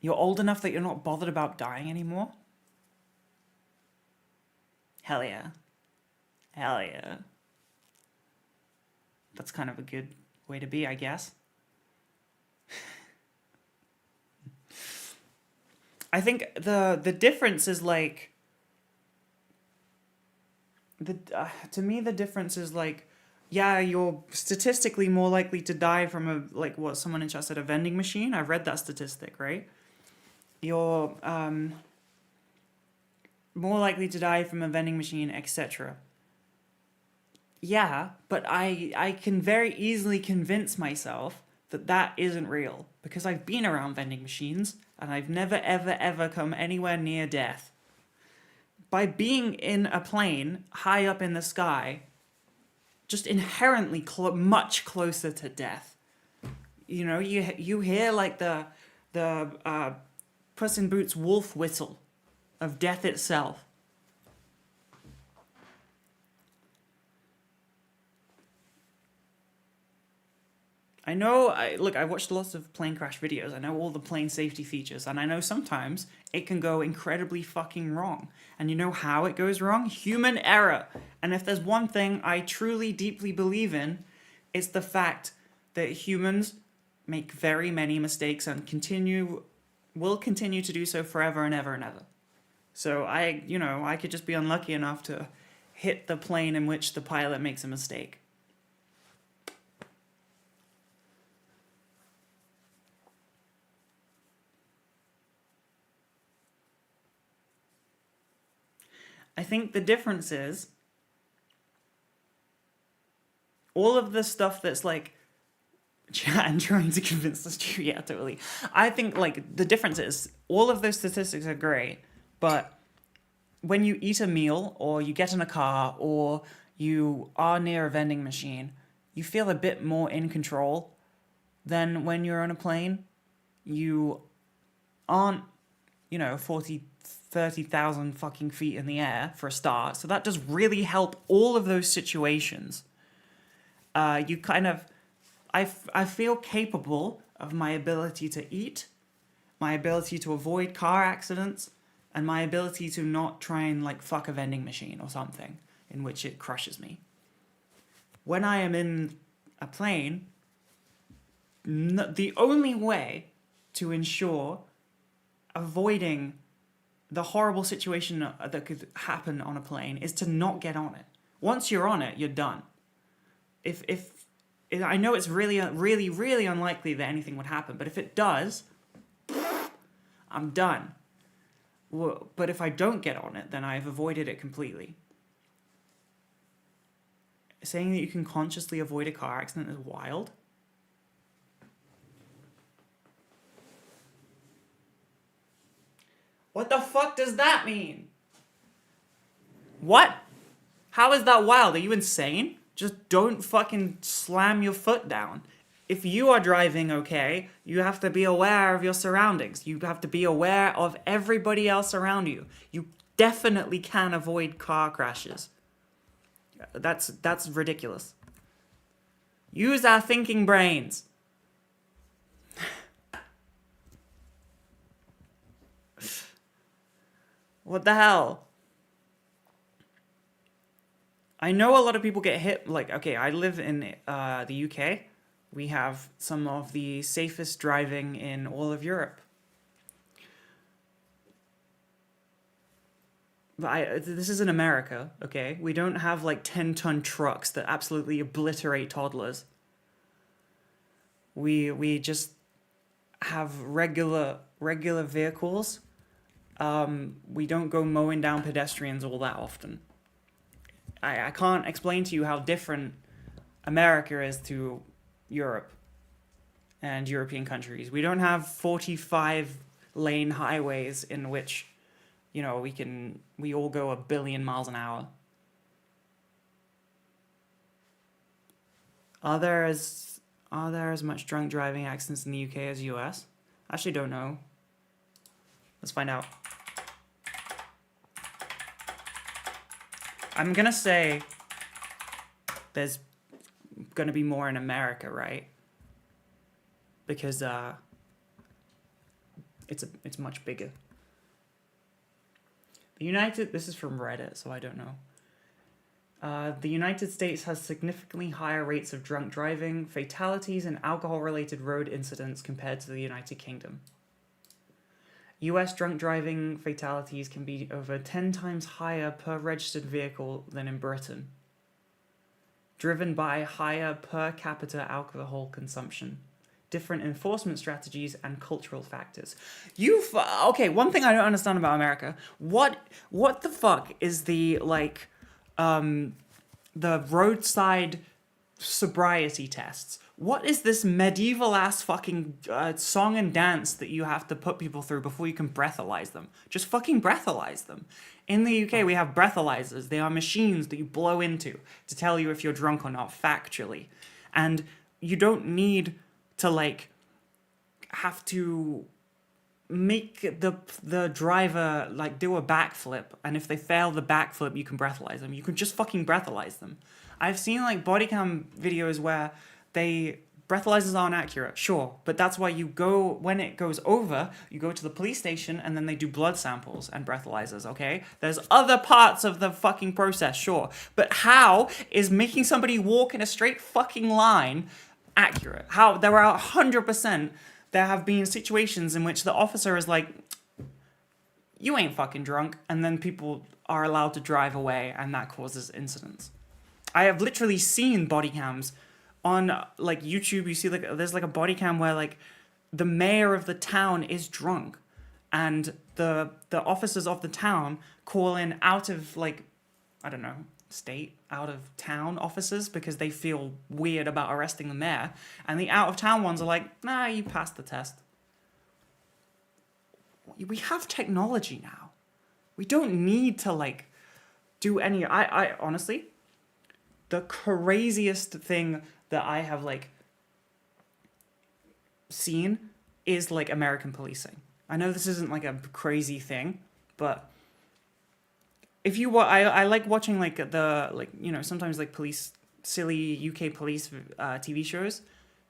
You're old enough that you're not bothered about dying anymore? Hell yeah. Hell yeah. That's kind of a good way to be, I guess. I think the difference is to me the difference is yeah, you're statistically more likely to die from what someone in chat said, a vending machine. I've read that statistic, right? You're more likely to die from a vending machine, etc. Yeah, but I can very easily convince myself that isn't real because I've been around vending machines and I've never ever come anywhere near death. By being in a plane high up in the sky, just inherently much closer to death. You hear the Puss in Boots wolf whistle of death itself. I know, I watched lots of plane crash videos. I know all the plane safety features, and I know sometimes it can go incredibly fucking wrong. And you know how it goes wrong? Human error. And if there's one thing I truly, deeply believe in, it's the fact that humans make very many mistakes and will continue to do so forever and ever and ever. So I could just be unlucky enough to hit the plane in which the pilot makes a mistake. I think the difference is all of the stuff that's like chat and trying to convince us to, yeah, totally. I think like the difference is all of those statistics are great, but when you eat a meal or you get in a car or you are near a vending machine, you feel a bit more in control than when you're on a plane. You aren't, 30,000 fucking feet in the air for a start. So that does really help all of those situations. You kind of, I feel capable of my ability to eat, my ability to avoid car accidents, and my ability to not try and like fuck a vending machine or something in which it crushes me. When I am in a plane, the only way to ensure avoiding the horrible situation that could happen on a plane is to not get on it. Once you're on it, you're done. If I know it's really, really, really unlikely that anything would happen, but if it does, I'm done. But if I don't get on it, then I've avoided it completely. Saying that you can consciously avoid a car accident is wild. What the fuck does that mean? What? How is that wild? Are you insane? Just don't fucking slam your foot down. If you are driving okay, you have to be aware of your surroundings. You have to be aware of everybody else around you. You definitely can avoid car crashes. That's ridiculous. Use our thinking brains. What the hell? I know a lot of people get hit. Like, okay, I live in the UK. We have some of the safest driving in all of Europe. But this is in America, okay? We don't have like 10-ton trucks that absolutely obliterate toddlers. We just have regular vehicles. We don't go mowing down pedestrians all that often. I can't explain to you how different America is to Europe and European countries. We don't have 45-lane highways in which, we all go 1 billion miles an hour. Are there as much drunk driving accidents in the UK as US? I actually don't know. Let's find out. I'm gonna say there's gonna be more in America, right? Because it's much bigger. This is from Reddit, so I don't know. The United States has significantly higher rates of drunk driving, fatalities, and alcohol-related road incidents compared to the United Kingdom. US drunk driving fatalities can be over 10 times higher per registered vehicle than in Britain, driven by higher per capita alcohol consumption, different enforcement strategies, and cultural factors. Okay, one thing I don't understand about America, what the fuck is the roadside sobriety tests? What is this medieval ass fucking song and dance that you have to put people through before you can breathalyze them? Just fucking breathalyze them. In the UK, we have breathalyzers. They are machines that you blow into to tell you if you're drunk or not, factually. And you don't need to have to make the driver do a backflip, and if they fail the backflip, you can breathalyze them. You can just fucking breathalyze them. I've seen body cam videos where they breathalyzers aren't accurate, sure, but that's why you go, when it goes over, you go to the police station and then they do blood samples and breathalyzers, okay? There's other parts of the fucking process, sure, but how is making somebody walk in a straight fucking line accurate? How? There are 100%, there have been situations in which the officer is like, you ain't fucking drunk, and then people are allowed to drive away and that causes incidents. I have literally seen body cams on like YouTube. You see like there's like a body cam where like the mayor of the town is drunk and the officers of the town call in out of like, I don't know, state, out of town officers because they feel weird about arresting the mayor, and the out of town ones are like, nah, you passed the test. We have technology now. We don't need to like do any, I honestly, the craziest thing that I have like seen is like American policing. I know this isn't like a crazy thing, but if you I like watching like the, like, you know, sometimes like police, silly UK police TV shows.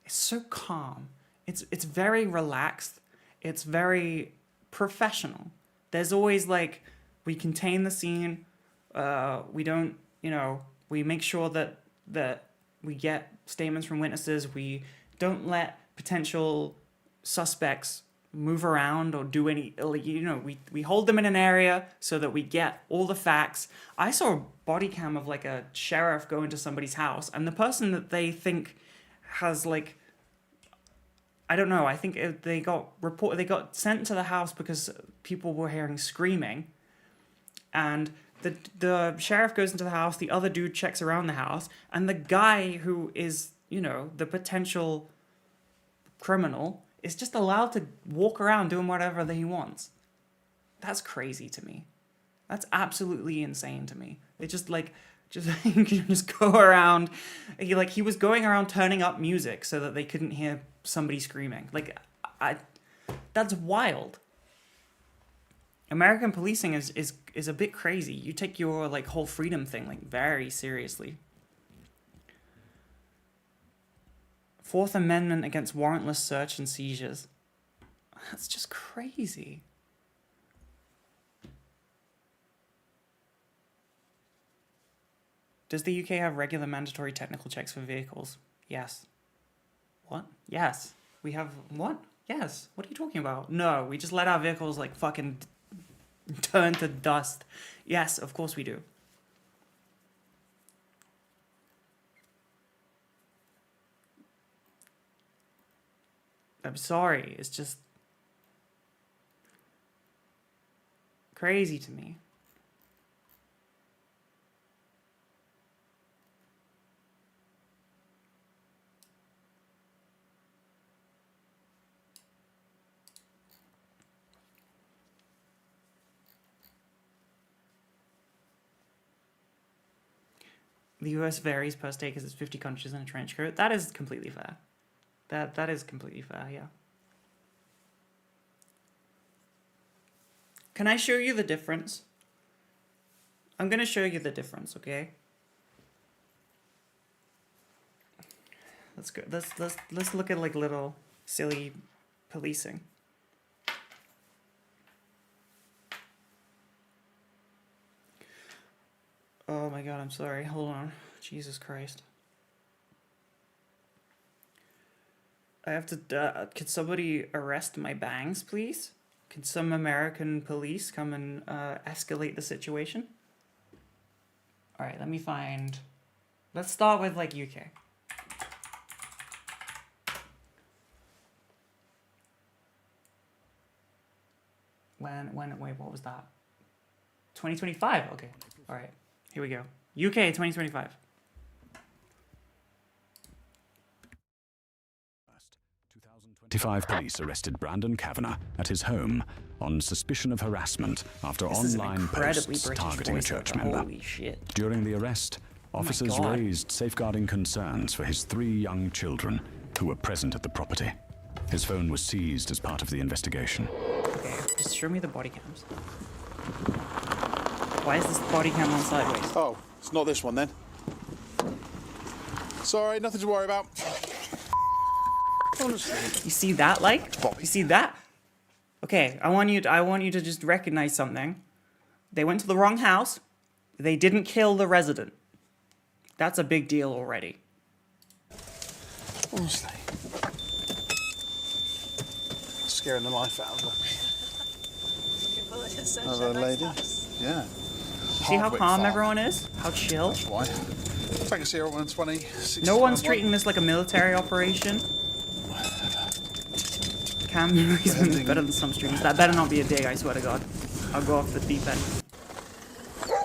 It's so calm. It's very relaxed. It's very professional. There's always like, we contain the scene. We don't, you know, we make sure that we get statements from witnesses. We don't let potential suspects move around or do any, you know, we hold them in an area so that we get all the facts. I saw a body cam of like a sheriff go into somebody's house, and the person that they think has like, I don't know, I think they got sent to the house because people were hearing screaming, and the sheriff goes into the house, the other dude checks around the house, and the guy who is, you know, the potential criminal is just allowed to walk around doing whatever that he wants. That's crazy to me. That's absolutely insane to me. They just like, you can just go around. He was going around turning up music so that they couldn't hear somebody screaming. Like, that's wild. American policing is a bit crazy. You take your like whole freedom thing like very seriously. Fourth Amendment against warrantless search and seizures. That's just crazy. Does the UK have regular mandatory technical checks for vehicles? Yes. What? Yes. We have what? Yes. What are you talking about? No, we just let our vehicles like fucking turn to dust. Yes, of course we do. I'm sorry, it's just crazy to me. The US varies per state because it's 50 countries in a trench coat. That is completely fair. That is completely fair, yeah. Can I show you the difference? I'm gonna show you the difference, okay? Let's go. Let's look at like little silly policing. Oh my god, I'm sorry. Hold on. Jesus Christ. I have to, could somebody arrest my bangs, please? Could some American police come and escalate the situation? Alright, let me find... Let's start with, like, UK. Wait, what was that? 2025? Okay, alright. Here we go. UK 2025. 2025 police arrested Brandon Kavanagh at his home on suspicion of harassment after online posts targeting a church member. Holy shit. During the arrest, officers raised safeguarding concerns for his 3 young children who were present at the property. His phone was seized as part of the investigation. Okay, just show me the body cams. Why is this body cam on sideways? Oh, it's not this one then. Sorry, nothing to worry about. Honestly. You see that, like? You see that? Okay, I want you to just recognize something. They went to the wrong house. They didn't kill the resident. That's a big deal already. Honestly. Scaring the life out of them. Looking forward to such Another a nice lady. house. Yeah. See how Hardwick calm Farm. everyone is? How chill? That's why. Take a 0-120. 60 No one's pound treating this like a military operation. Cam policeman is better than some streamers. That better not be a dig, I swear to God. I'll go off the deep end.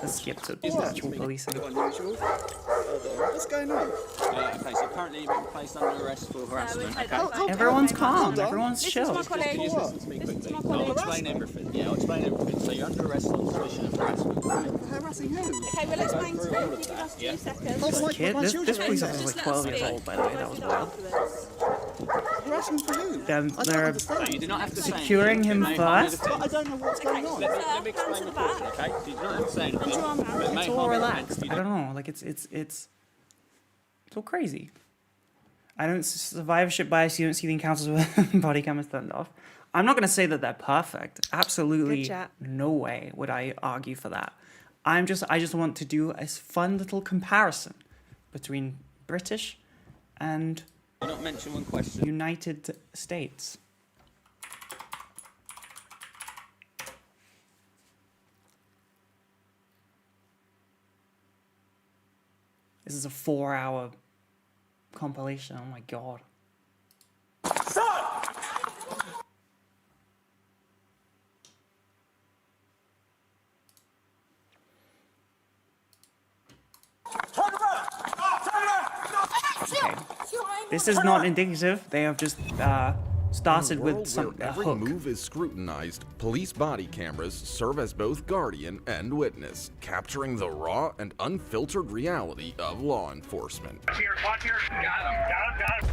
Let's skip to actual policing. What's going on? Okay, so currently you've been placed under arrest for harassment. Okay. Everyone's calm. Everyone's chill. Just listen to me quickly. I'll explain everything. Yeah, I'll explain everything. So you're under arrest on suspicion of harassment. Harassing who? Okay, we'll explain to you. Give us 2 seconds. Kid, this police officer was like 12 years old, by the way. That was wild. Harassing for who? They're You do not have to say securing him anything. It may harm first. the I don't know what's going on. Let me explain the question, okay? You do not have to say anything. but it may It's all harm the relaxed. defense. I don't know. Like it's all crazy. I don't survivorship bias. You don't see the encounters with body cameras turned off. I'm not going to say that they're perfect. Absolutely, Good chat. no way would I argue for that. I just want to do a fun little comparison between British and You not mention one question. United States. This is a 4-hour compilation. Oh my God. Okay. This is not indicative. They have just started In a world with some where a every hook. move is scrutinized, police body cameras serve as both guardian and witness, capturing the raw and unfiltered reality of law enforcement. Watch here, watch here. Got him.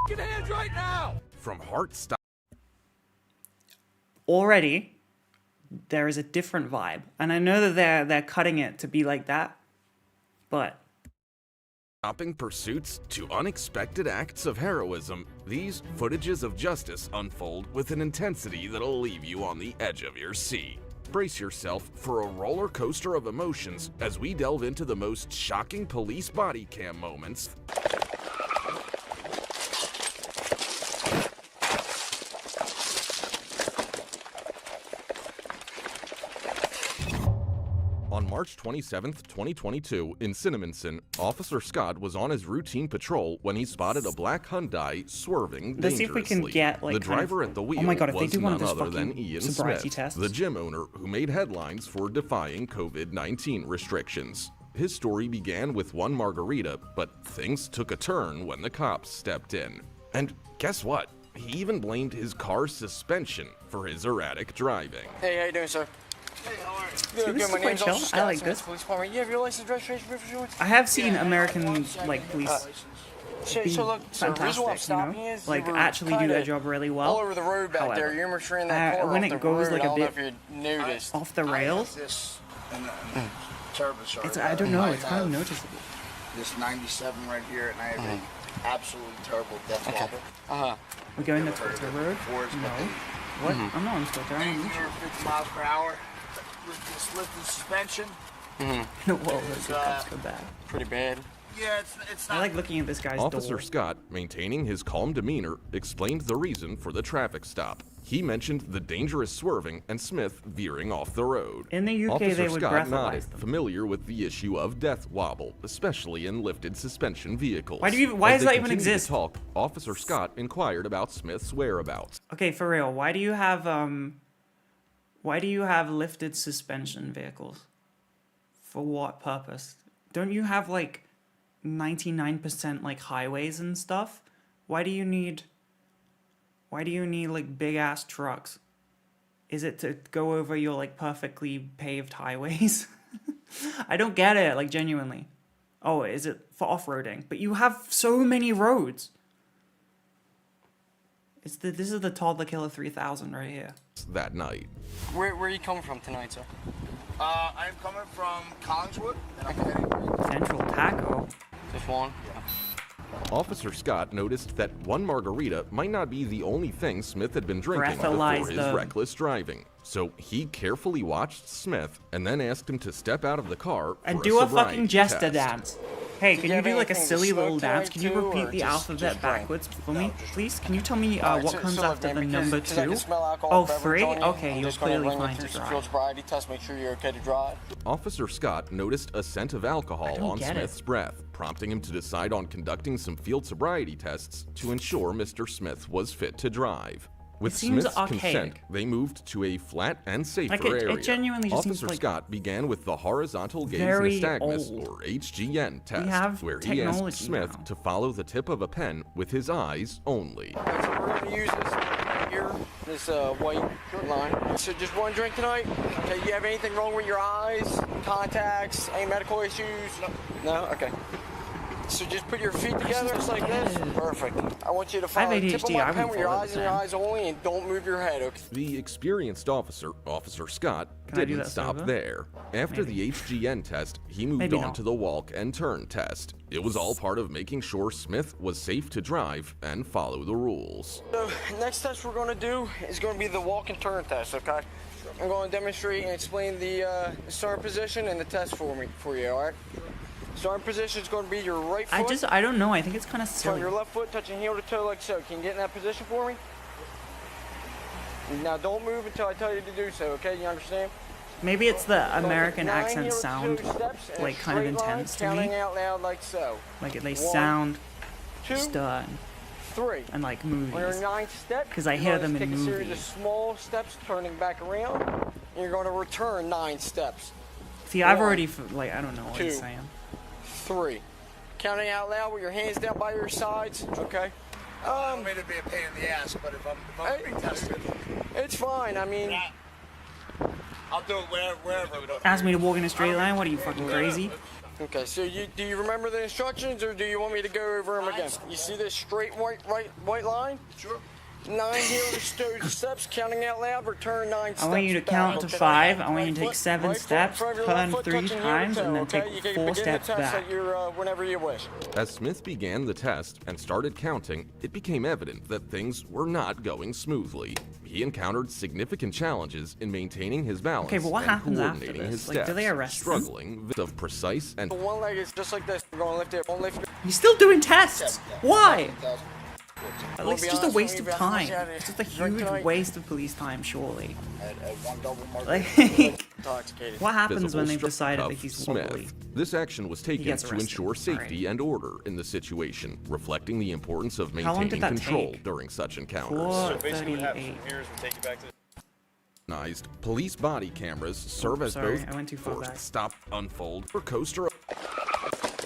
Get hands right now! From heart stop. Already, there is a different vibe, and I know that they're cutting it to be like that, but Stopping pursuits to unexpected acts of heroism, these footages of justice unfold with an intensity that'll leave you on the edge of your seat. Brace yourself for a roller coaster of emotions as we delve into the most shocking police body cam moments. On March 27, 2022, in Cinnaminson, Officer Scott was on his routine patrol when he spotted a black Hyundai swerving Let's see if we can dangerously. get, like, the kind of- driver at the wheel Oh my God, if they was do one of none those other than fucking Ian sobriety Smith, tests. the gym owner who made headlines for defying COVID-19 restrictions. His story began with one margarita, but things took a turn when the cops stepped in. And guess what? He even blamed his car's suspension for his erratic driving. Hey, how you doing, sir? Hey, how are you? Good, this good. is My quite name's chill. Officer I Scott, like San this. Police Department. You have your license, registration, proof of insurance? I have seen Yeah, American one second. like police So be look, sir, the reason why I'm fantastic, stopping you you know, is like you were actually do their kinda job really well. all over the road back However, there. You're marshalling that car when off it the goes road. like I a don't know bit if you noticed. off the I have rails, this in the turbocharger. it's I don't know. It's kind of have noticeable. This 97 right here, and I have an absolutely terrible death wobble. We're going to Never heard the of it road. before, it's No. what What? I'm not on Twitter. I'm on they- YouTube. 50 miles per hour with this lifted suspension. No, whoa, those cops go bad. Pretty bad. Yeah, it's not. I like looking at this guy's Officer door. Scott, maintaining his calm demeanor, explained the reason for the traffic stop. He mentioned the dangerous swerving and Smith veering off the road. In the UK, Officer they would Scott breathalyze nodded, them. familiar with the issue of death wobble, especially in lifted suspension vehicles. Why As does they that even continued to exist? talk, Officer Scott inquired about Smith's whereabouts. Okay, for real. Why do you have lifted suspension vehicles? For what purpose? Don't you have like 99% like highways and stuff? Why do you need like big ass trucks? Is it to go over your like perfectly paved highways? I don't get it, like genuinely. Oh, is it for off-roading? But you have so many roads. This is the Toddler Killer 3000 right here. That night. Where are you coming from tonight, sir? I'm coming from Collingswood, and I'm heading. Central Taco. Just one? Officer Scott noticed that one margarita might not be the only thing Smith had been drinking before Breathalyze his them. reckless driving. So he carefully watched Smith and then asked him to step out of the car And for do a sobriety fucking jester test. dance. Hey, can you have do like a anything to silly smoke little dance? tonight Can you too, repeat or the just alphabet drink? backwards for me, please? Can you tell me Alright, what so- comes so look, after man, the because- number because I 2? can smell alcohol Oh, beverage 3? on you, Okay, I'm you're just gonna clearly run you fine through to some drive. field sobriety test, make sure you're okay to drive. Officer Scott noticed a scent of alcohol don't on get it. Smith's breath, prompting him to decide on conducting some field sobriety tests to ensure Mr. Smith was fit to drive. With seems Smith's archaic. consent, they moved to a flat and safer Like, it area. genuinely just seems Officer like Scott began with the horizontal gaze very nystagmus, old. or HGN test, have where he asked technology Smith now. to follow the tip of a pen with his eyes only. So we're going to use this right here, this white line. So just one drink tonight? Okay, you have anything wrong with your eyes, contacts, any medical issues? No? Okay. So just put your feet together just like this. Perfect. I want you to follow the tip of ADHD, my I pen wouldn't with your follow eyes the and your pen. eyes only, and don't move your head, okay? The experienced officer, Officer Scott, Can I do didn't that stop sober? there. After the HGN test, he moved Maybe on not. to the walk and turn test. It was all part of making sure Smith was safe to drive and follow the rules. So next test we're going to do is going to be the walk and turn test, okay? I'm going to demonstrate and explain the starting position and the test for you, all right? Starting position is going to be your right foot. I don't know. I think it's kind of So silly. your left foot touching heel to toe like so. Can you get in that position for me? Now don't move until I tell you to do so, okay? You understand? Maybe it's the American 9 accent heel to toe sound, steps in a like, kind of straight line, intense to counting me. out loud like so. Like, they 1, sound 2, stern 3. and like On your movies. 9th step, 'Cause I you're hear going to them in take a series of movies. small steps, turning back around, and you're going to return 9 steps. See, I've 1, already, like, I don't know what 2, he's saying. 3. Counting out loud with your hands down by your sides, okay? I don't mean to be a pain in the ass, but if I'm being tested, It's fine. I mean, I'll do it wherever. Ask me to walk in a straight line? What are you, fucking crazy? okay. So do you remember the instructions, or do you want me to go over them again? You see this straight white line? Sure. 9 heel to toe steps, counting out loud. Return 9 steps. I want you to back, count to okay? 5. I want you to Right take foot, 7 right foot in steps, front of your turn left foot, 3 touching heel to times, toe, and then okay? take You can 4 begin the steps test back. at your, whenever you wish. As Smith began the test and started counting, it became evident that things were not going smoothly. He encountered significant challenges in maintaining his balance Okay, but what and happens after coordinating this? his Like, do steps, they arrest him? struggling with of precise and The one leg is just like this. We're going to lift it. Won't lift it. He's still doing tests! Why? At Well, least be it's just a honest waste with of you, how much time. you had It's to just a drink huge tonight? waste of police time, surely. At 1 double Like, margarita. Intoxicated. what happens visible when they've struck decided of that he's Smith. wobbly? This action was taken gets to arrested. ensure safety Alright. and order in the situation, reflecting the importance of How long did maintaining that control take? during such encounters. 4:38. Police body cameras serve as sorry, both I went too far forced back. stop unfold for coaster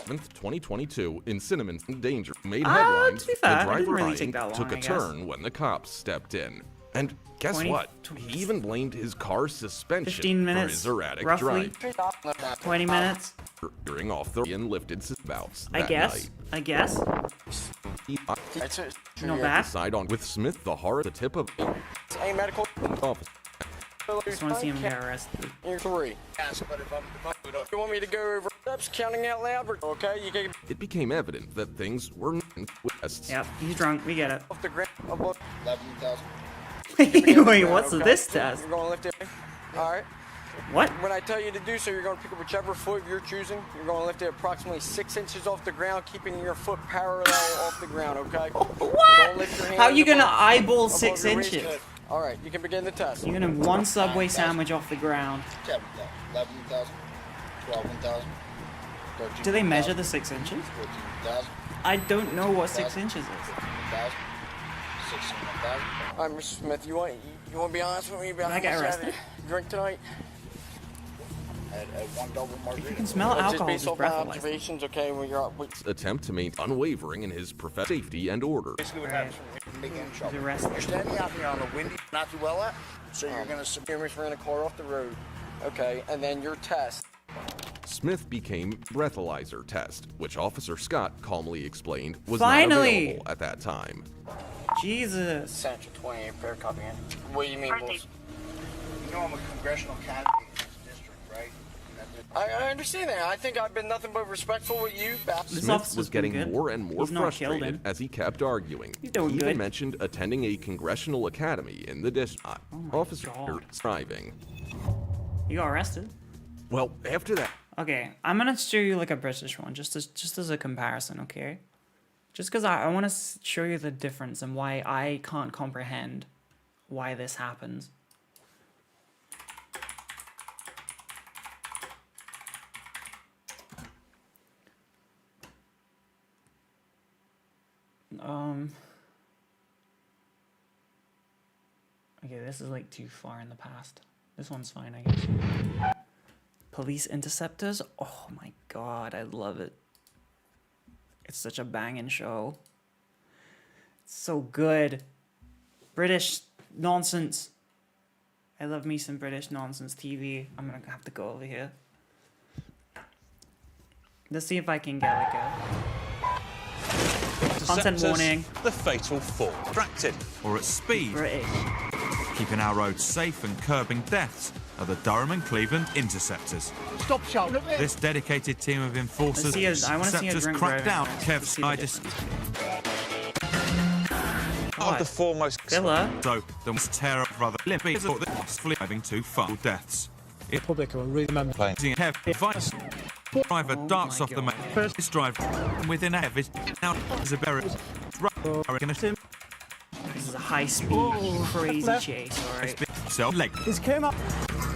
2022 in Cinnamon Danger made headlines. to be fair, the it driver didn't really lying take that long, took a I guess. turn when the cops stepped in. And guess 20 what? He even blamed his car's suspension 15 for minutes, his erratic roughly. drive. 20 minutes? During off the and lifted bouts I that guess. night. I guess. That's it. Not bad. Decide on with Smith the horror, the tip of Any medical. office. Just want to see him get arrested. You're 3. Yes, but if I'm You want me to go over steps, counting out loud? Okay, you can It became evident that things were not with tests. Yep, he's drunk. We get it. off the ground. Above. 11,000. Wait, what's Okay. this test? You're going to lift it. All right. What? When I tell you to do so, you're going to pick up whichever foot you're choosing. You're going to lift it approximately 6 inches off the ground, keeping your foot parallel off the ground, okay? Don't lift your How hands you gonna above- eyeball above 6 your waist. inches? All right, you can begin the test. You're gonna have one Subway sandwich off the ground. 11,000. 12,000. Do they measure the 6 inches? 14,000. I don't know what 6 inches is. 15,000. 16,000. All right, Mr. Smith, you want to be honest with me about Can I how get much you had arrested? to drink tonight? At 1 double You margarita. can smell Just alcohol based just off my breathalyze. observations, okay, when you're out. Attempt to maintain unwavering in his safety and order. Big in He's trouble. arrested. You're standing out here on a windy, not too well at, so you're going to submit. You're ran a car off the road, okay, and then your test. Smith became breathalyzer test, which Officer Scott calmly explained was Finally! not available at that time. Jesus. Central 28, fair copy in. What do you mean, boss? You know I'm a congressional candidate in this district, right? And that I understand that. I think I've been nothing but respectful with you. Smith was getting more and more He's not killed frustrated him. as he kept arguing. He's doing He even good. mentioned attending a congressional academy in the district. Officer driving. You got arrested. Well, after that. Okay, I'm gonna show you like a British one, just as a comparison, okay? Just because I want to show you the difference and why I can't comprehend why this happens. Okay, this is like too far in the past. This one's fine, I guess. Police interceptors? Oh my god, I love it. It's such a banging show. It's so good. British nonsense. I love me some British nonsense TV. I'm gonna have to go over here. Let's see if I can get like a content warning. The fatal fall. Distracted or at speed. British. Keeping our roads safe and curbing deaths are the Durham and Cleveland Interceptors. Stop shouting at me. This dedicated team of enforcers I wanna see a drunk crack down driving. Kev's Idis. What? Of the foremost Villa? So the most terror brother Limpy thought that driving to fatal deaths. The public will really remember playing. Kev advice. Driver darts off the map. First is drive within a heavy. Now is a berry. This is a high-speed, crazy chase, alright? Self leg. This came up.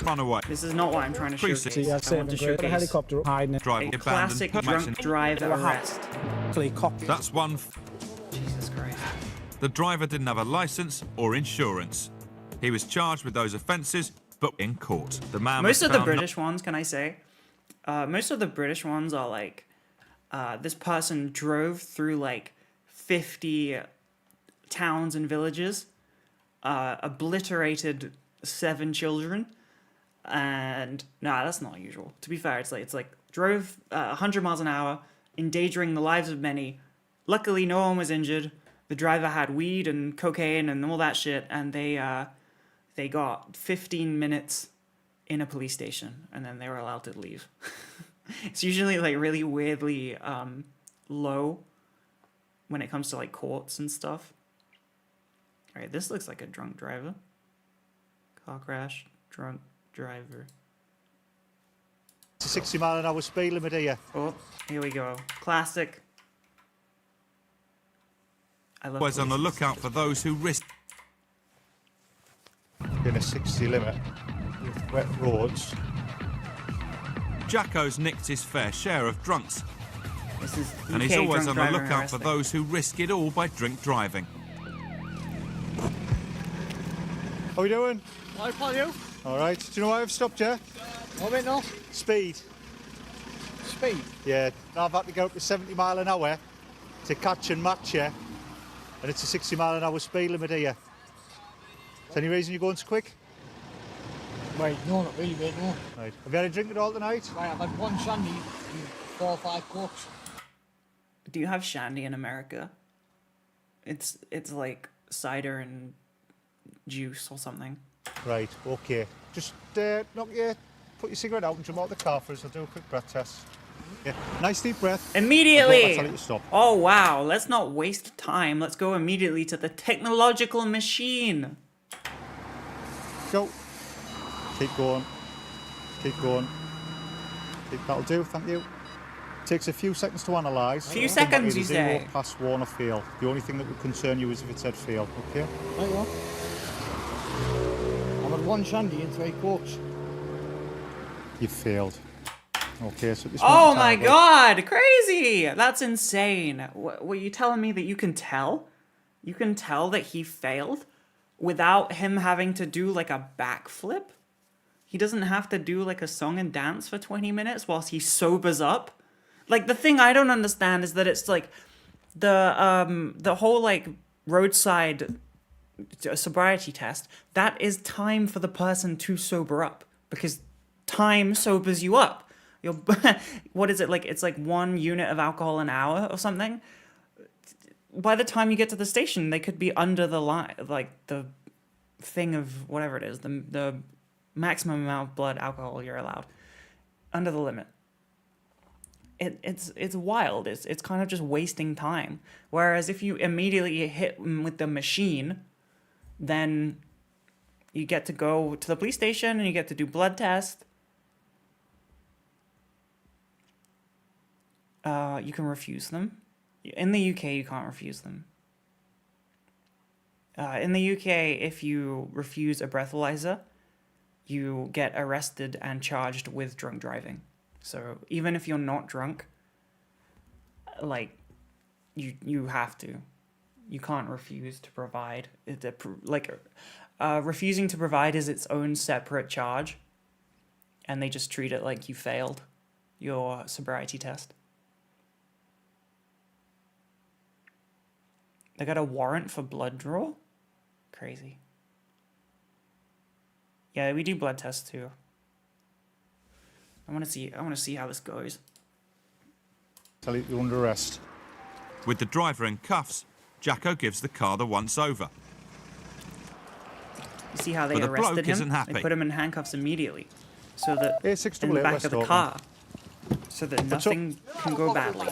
Run away. This is not what I'm trying to showcase. See, I want to showcase a helicopter hiding. Drive a classic drunk driver arrest. That's one. Jesus Christ. The driver didn't have a license or insurance. He was charged with those offences, but in court. The man. Most of the British ones, can I say? Most of the British ones are like, this person drove through like 50 towns and villages, obliterated 7 children, and nah, that's not usual. To be fair, it's like drove 100 miles an hour, endangering the lives of many. Luckily, no one was injured. The driver had weed and cocaine and all that shit, and they got 15 minutes in a police station, and then they were allowed to leave. It's usually like really weirdly low when it comes to like courts and stuff. All right, this looks like a drunk driver. Car crash, drunk driver. It's a 60-mile-an-hour speed limit here. Oh, here we go. Classic. I love Always on the lookout for those who risk. In a 60 limit with wet roads. Jacko's nicked his fair share of drunks. This is UK and he's always on the lookout arresting. for those who risk it all by drink driving. How are we doing? Hi, pal, you? All right. Do you know why I've stopped you? What bit now? Speed. Speed? Yeah. I've had to go up to 70 mile an hour to catch and match you. And it's a 60-mile-an-hour speed limit here. Is there any reason you're going so quick? Wait, no, not really, mate, no. Right. Have you had a drink at all tonight? Right, I've had one shandy and 4 or 5 cokes. Do you have shandy in America? It's like cider and juice or something. Right, okay. Just put your cigarette out and jump out the car for us. I'll do a quick breath test. Yeah. Nice deep breath. Immediately! I'll tell you to stop. Oh wow, let's not waste time. Let's go immediately to the technological machine. Go. Keep going. Keep going. That'll do, thank you. Takes a few seconds to analyse. Few seconds, you say? 0, pass, warn or fail. The only thing that would concern you is if it said fail, okay? Right, yeah. I've had one shandy and 3 cokes. You've failed. Okay, so this Oh my god, crazy! That's insane. Were you telling me that you can tell? You can tell that he failed without him having to do like a backflip? He doesn't have to do like a song and dance for 20 minutes whilst he sobers up? Like, the thing I don't understand is that it's like the whole like roadside sobriety test, that is time for the person to sober up, because time sobers you up. What is it, like, it's like 1 unit of alcohol an hour or something? By the time you get to the station, they could be under the line, like the thing of whatever it is, the maximum amount of blood alcohol you're allowed. under the limit. It's wild. It's kind of just wasting time. Whereas if you immediately hit them with the machine, then you get to go to the police station and you get to do blood test. You can refuse them. In the UK, you can't refuse them. In the UK, if you refuse a breathalyzer, you get arrested and charged with drunk driving. So even if you're not drunk, like, you have to. You can't refuse to provide. Refusing to provide is its own separate charge, and they just treat it like you failed your sobriety test. They got a warrant for blood draw? Crazy. Yeah, we do blood tests too. I want to see how this goes. Tell you you're under arrest. With the driver in cuffs, Jacko gives the car the once over. You see how they But the arrested bloke him? isn't happy. They put him in handcuffs immediately, so that A6 in the back West of the Auckland. car, so that nothing can go badly.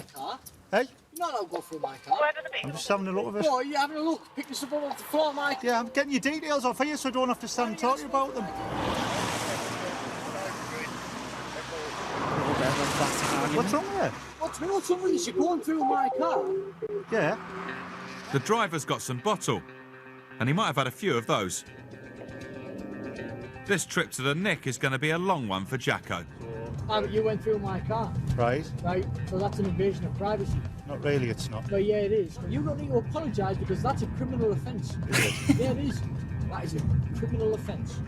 Hey? No, I'll go through my car. I'm just having a look at it. What, are you having a look? Pick this up off the floor, Mike. Yeah, I'm getting your details off here so I don't have to stand and talk to you about them. What's wrong with you? What's wrong with this? You're going through my car. Yeah. The driver's got some bottle, and he might have had a few of those. This trip to the Nick is going to be a long one for Jacko. You went through my car. Right. Right, so that's an invasion of privacy. Not really, it's not. But yeah, it is. You don't need to apologise because that's a criminal offence. Yeah, it is. That is a criminal offence.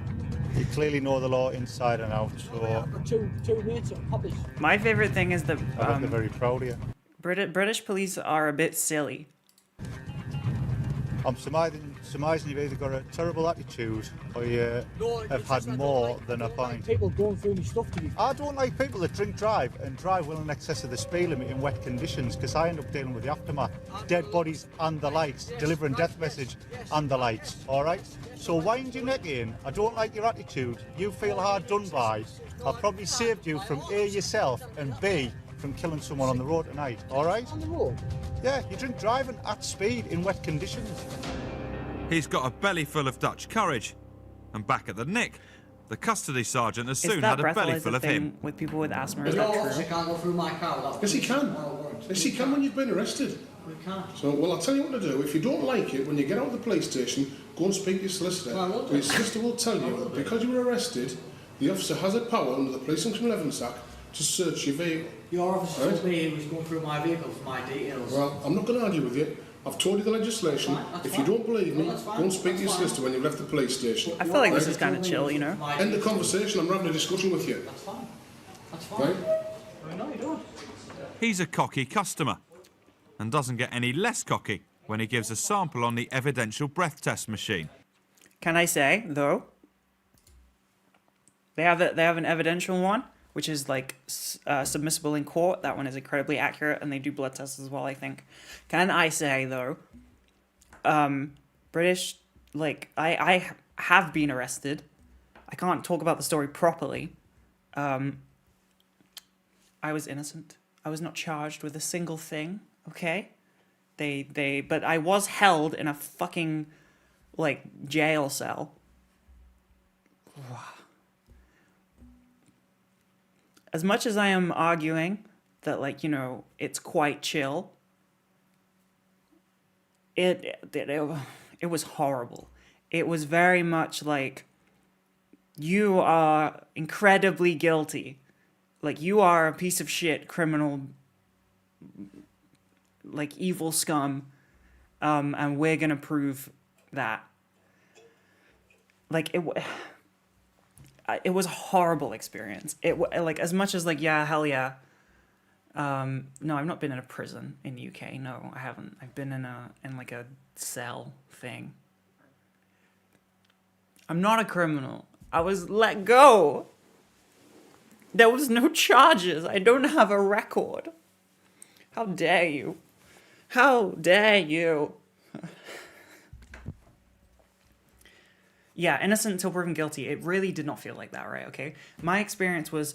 You clearly know the law inside and out, so... I've got two mates at Poppers. My favorite thing is that I bet they're very proud of you. British police are a bit silly. I'm surmising you've either got a terrible attitude or you have had more than a pint. People going through my stuff to be... I don't like people that drink drive and drive well in excess of the speed limit in wet conditions because I end up dealing with the aftermath. Dead bodies and the likes, delivering death message and the likes, alright? So wind your neck in, I don't like your attitude, you feel hard done by. I've probably saved you from A, yourself, and B, from killing someone on the road tonight, alright? On the road? Yeah, you drink driving at speed in wet conditions. He's got a belly full of Dutch courage. And back at the Nick, the custody sergeant has Is soon that had a belly full breathalyzer of thing him. with people with asthma? Is You that officer true? can't go through my car without... Yes, he can. Yes, he can when you've been arrested. We can't. So, well, I'll tell you what to do. If you don't like it, when you get out of the police station, go and speak to your solicitor. Well, Your solicitor will tell you that because you were arrested, the officer has a power under the Police and Criminal Evidence Act to search your vehicle. Your officer Right? told me he was going through my vehicle for my details. Well, I'm not going to argue with you. I've told you the legislation. That's If fine. you don't believe me, Well, that's fine. go and speak to your That's solicitor when you've left the police station. I feel like this Right? is kind of chill, you know? End the conversation. I'm having a discussion with you. That's fine. That's fine. Right? No, you don't. He's a cocky customer and doesn't get any less cocky when he gives a sample on the evidential breath test machine. Can I say though? They have an evidential one, which is like submissible in court. That one is incredibly accurate, and they do blood tests as well, I think. Can I say though? British, like I have been arrested. I can't talk about the story properly. I was innocent. I was not charged with a single thing. Okay, but I was held in a fucking like jail cell. As much as I am arguing that, like, you know, it's quite chill, it was horrible. It was very much like, you are incredibly guilty. Like, you are a piece of shit, criminal, like, evil scum, and we're gonna prove that. Like, it was a horrible experience. Like, as much as like, yeah, hell yeah. No, I've not been in a prison in the UK. No, I haven't. I've been in like a cell thing. I'm not a criminal. I was let go. There was no charges. I don't have a record. How dare you? How dare you? Yeah, innocent until proven guilty. It really did not feel like that, right? Okay. My experience was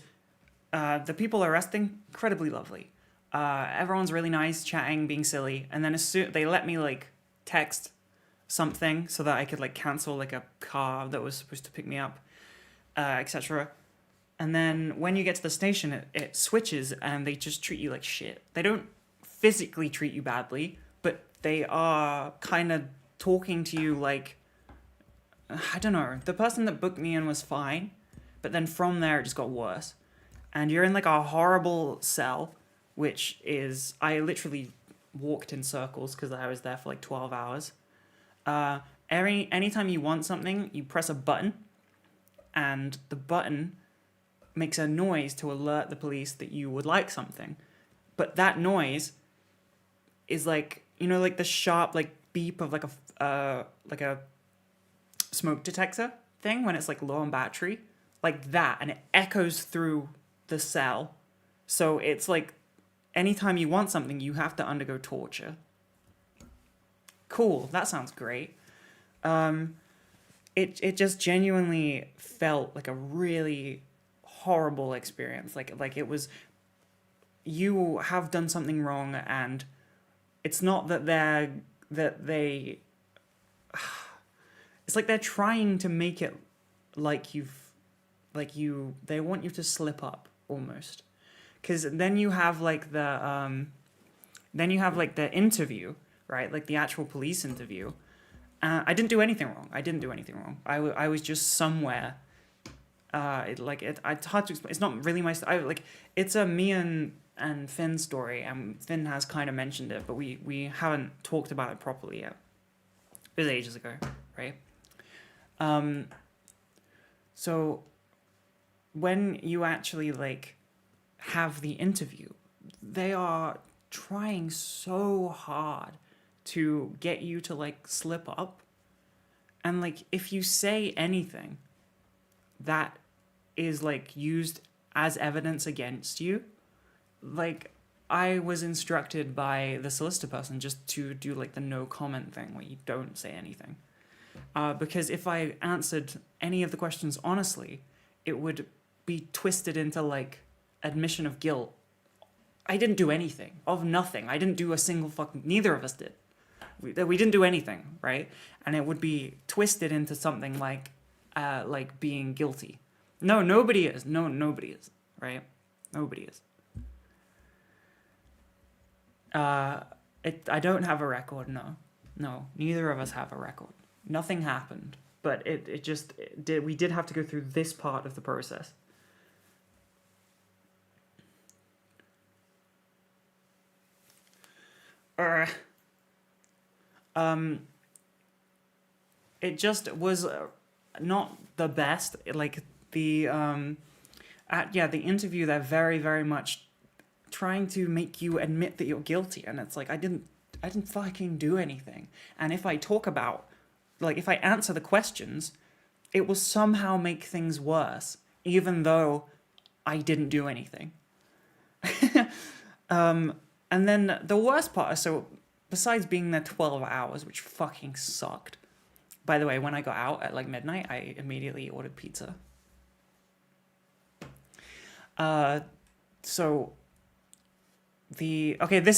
The people arresting, incredibly lovely. Everyone's really nice, chatting, being silly, and then as soon they let me like text something so that I could like cancel like a car that was supposed to pick me up, etc. And then when you get to the station, it switches and they just treat you like shit. They don't physically treat you badly, but they are kind of talking to you like, I don't know, the person that booked me in was fine, but then from there it just got worse. And you're in like a horrible cell, which is, I literally walked in circles because I was there for like 12 hours. Anytime you want something, you press a button, and the button makes a noise to alert the police that you would like something. But that noise is like, you know, like the sharp like beep of like a smoke detector thing when it's like low on battery, like that, and it echoes through the cell. So it's like anytime you want something, you have to undergo torture. Cool, that sounds great. It just genuinely felt like a really horrible experience. Like it was, you have done something wrong, and it's not that they it's like they're trying to make it like they want you to slip up almost. Because then you have like the interview, right? Like the actual police interview. I didn't do anything wrong. I was just somewhere. It's hard to explain. It's not really my. It's a me and Finn story, and Finn has kind of mentioned it, but we haven't talked about it properly yet. It was ages ago, right? So when you actually like have the interview, they are trying so hard to get you to like slip up, and like if you say anything that is like used as evidence against you, like I was instructed by the solicitor person just to do like the no comment thing where you don't say anything, because if I answered any of the questions honestly, it would be twisted into like admission of guilt. I didn't do anything, of nothing. I didn't do a single fucking, neither of us did. We didn't do anything, right? And it would be twisted into something like being guilty. No, nobody is. No, nobody is, right? Nobody is. I don't have a record, no. No, neither of us have a record. Nothing happened, but we did have to go through this part of the process. It just was not the best. Like the interview, they're very, very much trying to make you admit that you're guilty, and it's like I didn't fucking do anything. And if I talk about, like, if I answer the questions, it will somehow make things worse, even though I didn't do anything. And then the worst part, so besides being there 12 hours, which fucking sucked. By the way, when I got out at like midnight, I immediately ordered pizza. This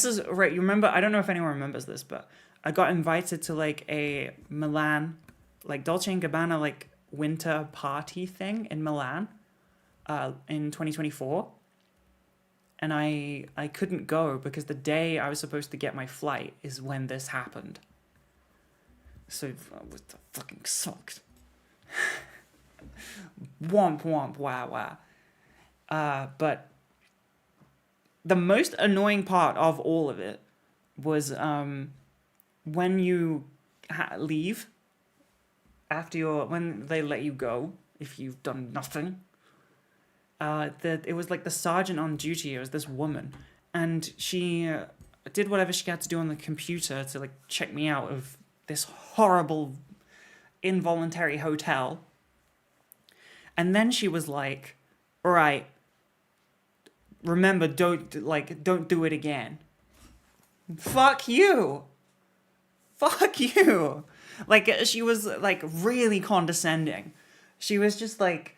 is right. You remember? I don't know if anyone remembers this, but I got invited to like a Milan, like Dolce & Gabbana, like winter party thing in Milan, in 2024. And I couldn't go because the day I was supposed to get my flight is when this happened. So it fucking sucked. Womp womp wah wah. But the most annoying part of all of it was when you leave after when they let you go if you've done nothing. It was like the sergeant on duty. It was this woman, and she did whatever she had to do on the computer to like check me out of this horrible involuntary hotel. And then she was like, all right, remember, don't do it again. Fuck you. Like, she was like really condescending. She was just like,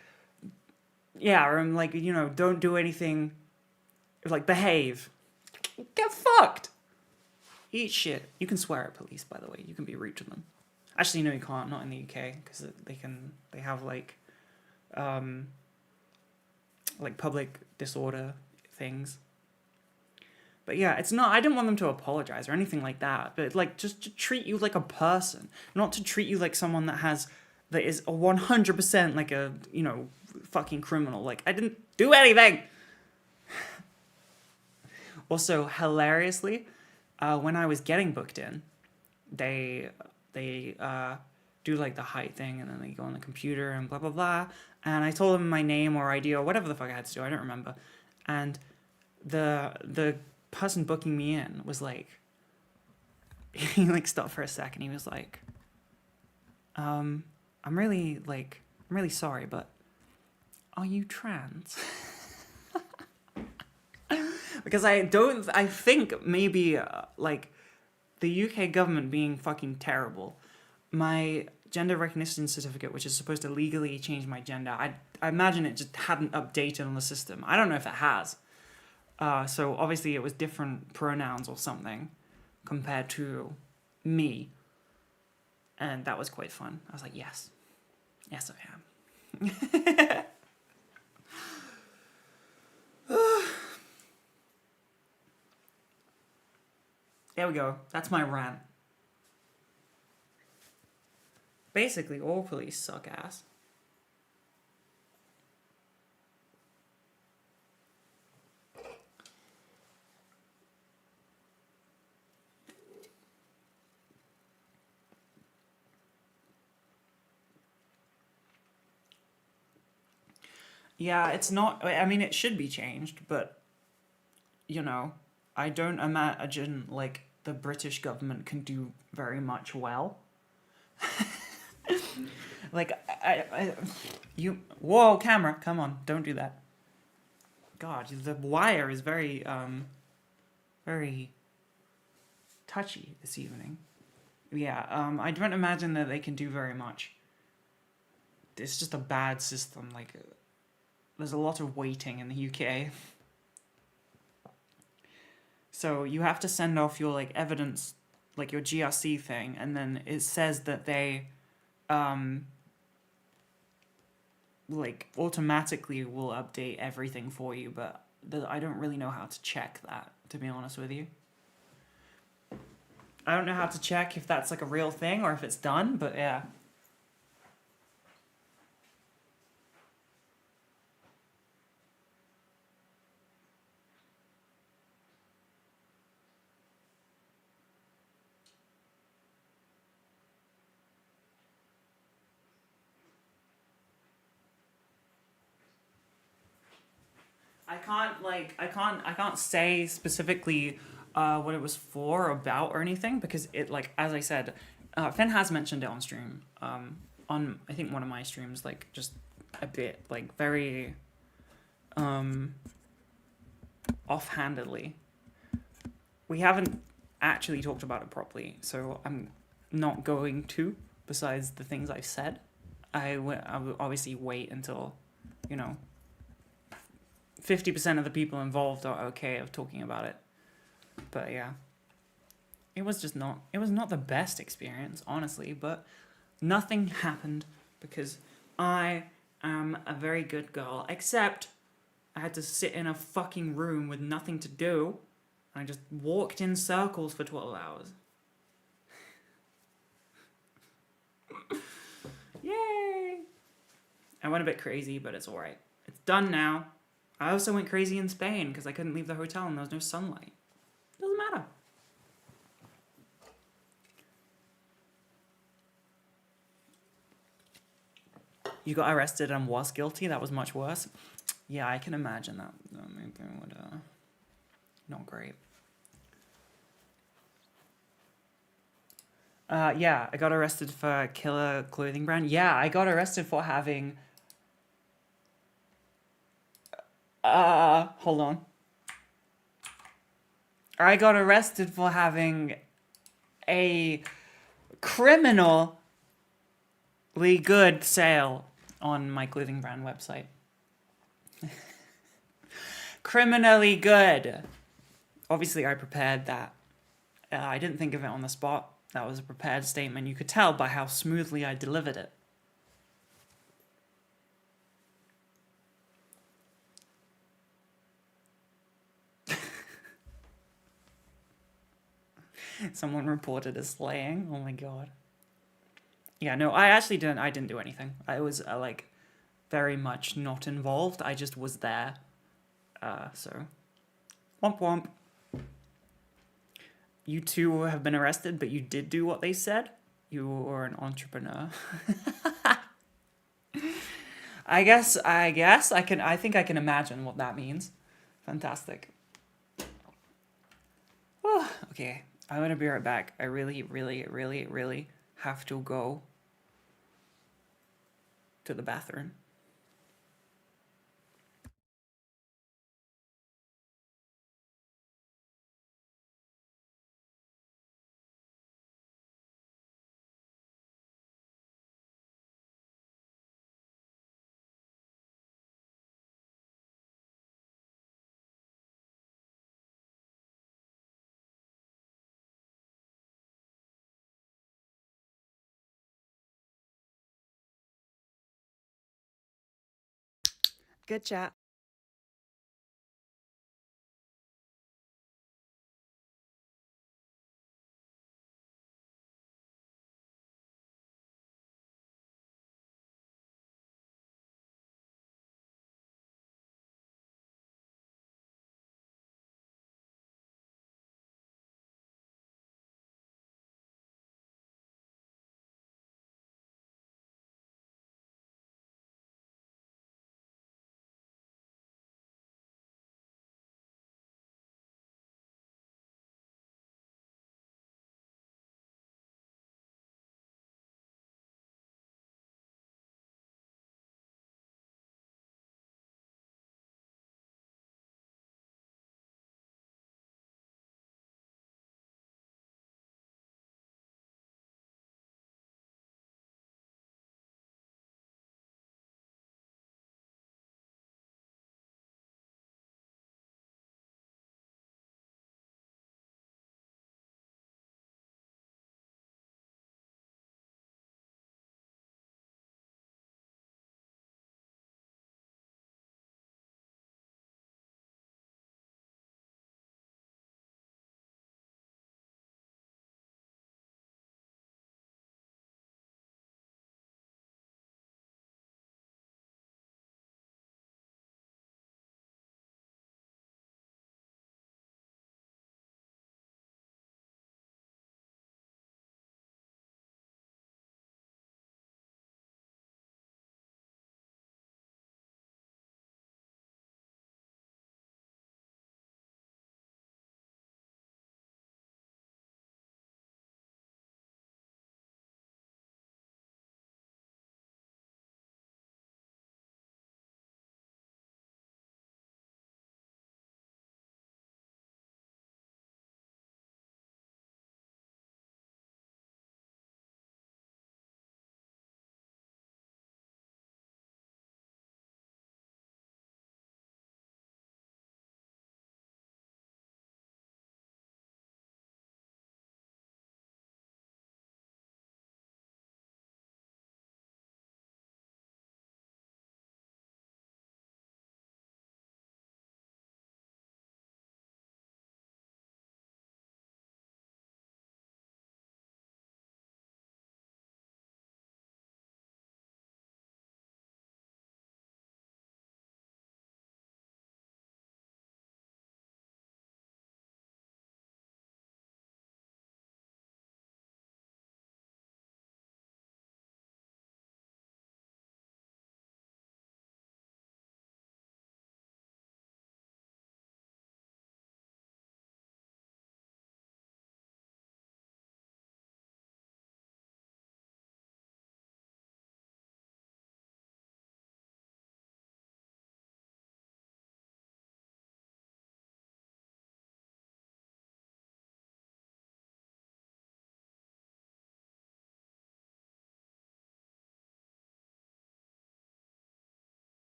Yeah, or I'm like, you know, don't do anything, like, behave. Get fucked! Eat shit. You can swear at police, by the way. You can be rude to them. Actually, no, you can't. Not in the UK, because they have, like public disorder things. But yeah, it's not, I didn't want them to apologize or anything like that, but like, just to treat you like a person, not to treat you like someone that is a 100% like a, you know, fucking criminal. Like, I didn't do anything! Also, hilariously, when I was getting booked in, they do like the height thing, and then they go on the computer and blah, blah, blah. And I told them my name or ID or whatever the fuck I had to do, I don't remember. And the person booking me in was like, he like stopped for a second. He was like, I'm really sorry, but are you trans? Because I think maybe like the UK government being fucking terrible, my gender recognition certificate, which is supposed to legally change my gender, I imagine it just hadn't updated on the system. I don't know if it has. So obviously it was different pronouns or something compared to me. And that was quite fun. I was like, yes. Yes, I am. There we go. That's my rant. Basically, all police suck ass. Yeah, it's not, I mean, it should be changed, but, you know, I don't imagine, like, the British government can do very much well. Like, whoa, camera, come on, don't do that. God, the wire is very, very touchy this evening. Yeah, I don't imagine that they can do very much. It's just a bad system, like, there's a lot of waiting in the UK. So you have to send off your, like, evidence, like, your GRC thing, and then it says that they, like, automatically will update everything for you, but I don't really know how to check that, to be honest with you. I don't know how to check if that's, like, a real thing or if it's done, but yeah. I can't say specifically what it was for or about or anything, because it, like, as I said, Finn has mentioned it on stream, on, I think, one of my streams, like, just a bit, like, very offhandedly. We haven't actually talked about it properly, so I'm not going to, besides the things I've said. I will obviously wait until, you know, 50% of the people involved are okay of talking about it. But yeah, it was not the best experience, honestly, but nothing happened because I am a very good girl, except I had to sit in a fucking room with nothing to do, and I just walked in circles for 12 hours. Yay! I went a bit crazy, but it's alright. It's done now. I also went crazy in Spain because I couldn't leave the hotel and there was no sunlight. Doesn't matter. You got arrested and was guilty? That was much worse. Yeah, I can imagine that. Maybe would, not great. Yeah, I got arrested for a killer clothing brand. Yeah, I got arrested for having... hold on. I got arrested for having a criminally good sale on my clothing brand website. Criminally good. Obviously, I prepared that. I didn't think of it on the spot. That was a prepared statement. You could tell by how smoothly I delivered it. Someone reported as slaying. Oh my god. Yeah, no, I actually didn't. I didn't do anything. I was like very much not involved. I just was there. So, womp womp. You two have been arrested, but you did do what they said. You were an entrepreneur. I guess I can. I think I can imagine what that means. Fantastic. Oh, okay. I'm gonna be right back. I really, really, really, really have to go to the bathroom. Good chat.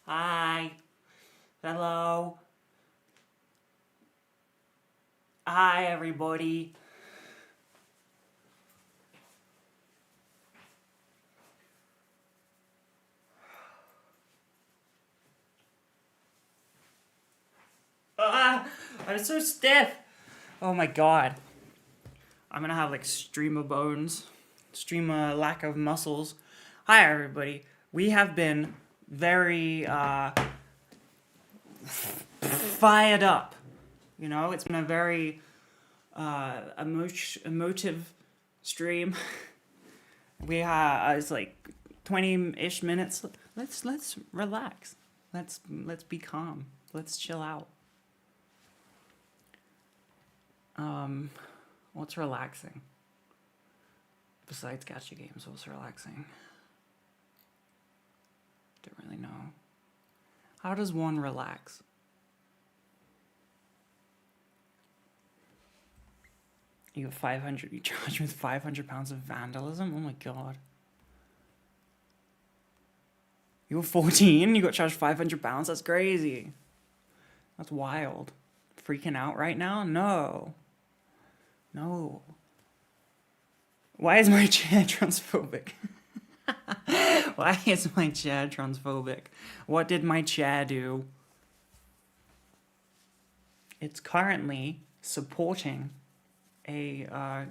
Hi. Hello. Hi, everybody. I'm so stiff. Oh my god. I'm gonna have like streamer bones, streamer lack of muscles. Hi, everybody. We have been very fired up. You know, it's been a very emotive stream. We have it's like 20-ish minutes. Let's relax. Let's be calm. Let's chill out. What's relaxing? Besides gacha games, what's relaxing? Don't really know. How does one relax? You got 500, you charge with 500 pounds of vandalism? Oh my god. You were 14, you got charged 500 pounds? That's crazy. That's wild. Freaking out right now? No. No. Why is my chair transphobic? Why is my chair transphobic? What did my chair do? It's currently supporting a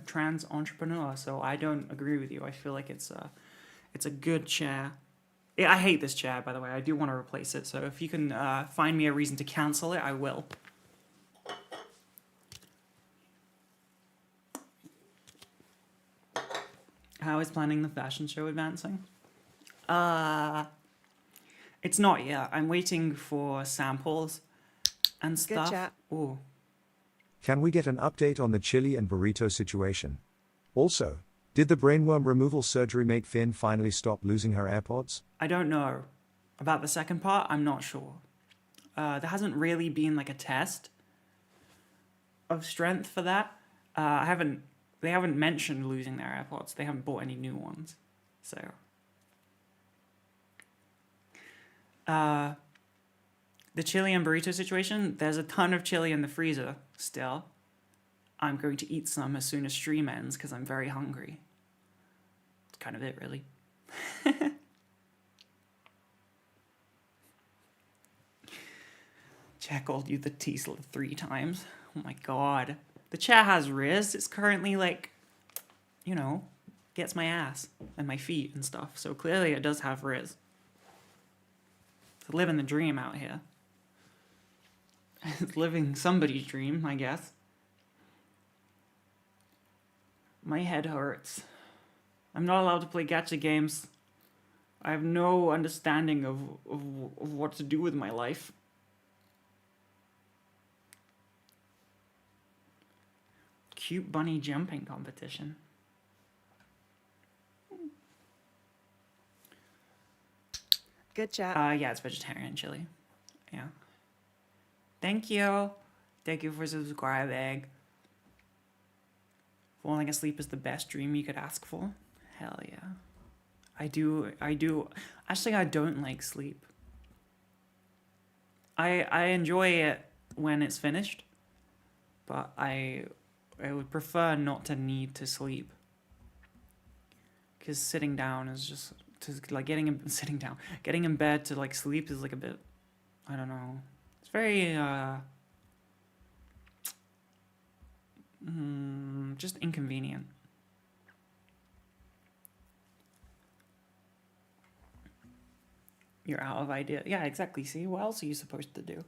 trans entrepreneur, so I don't agree with you. I feel like it's a good chair. Yeah, I hate this chair, by the way. I do want to replace it, so if you can find me a reason to cancel it, I will. How is planning the fashion show advancing? It's not yet. I'm waiting for samples and stuff. Good chat. Ooh. Can we get an update on the chili and burrito situation? Also, did the brainworm removal surgery make Finn finally stop losing her AirPods? I don't know. About the second part, I'm not sure. There hasn't really been like a test of strength for that. They haven't mentioned losing their AirPods. They haven't bought any new ones. So the chili and burrito situation, there's a ton of chili in the freezer still. I'm going to eat some as soon as stream ends because I'm very hungry. That's kind of it, really. Jack called you the Tesla 3 times. Oh my god. The chat has Riz. It's currently like, you know, gets my ass and my feet and stuff. So clearly it does have Riz. It's living the dream out here. It's living somebody's dream, I guess. My head hurts. I'm not allowed to play gacha games. I have no understanding of what to do with my life. Cute bunny jumping competition. Good chat. Yeah, it's vegetarian chili. Yeah. Thank you. Thank you for subscribing. Falling asleep is the best dream you could ask for. Hell yeah. I do. Actually, I don't like sleep. I enjoy it when it's finished, but I would prefer not to need to sleep. Because sitting down is just like getting in bed to like sleep is like a bit, I don't know. It's very just inconvenient. You're out of idea. Yeah, exactly. See, what else are you supposed to do?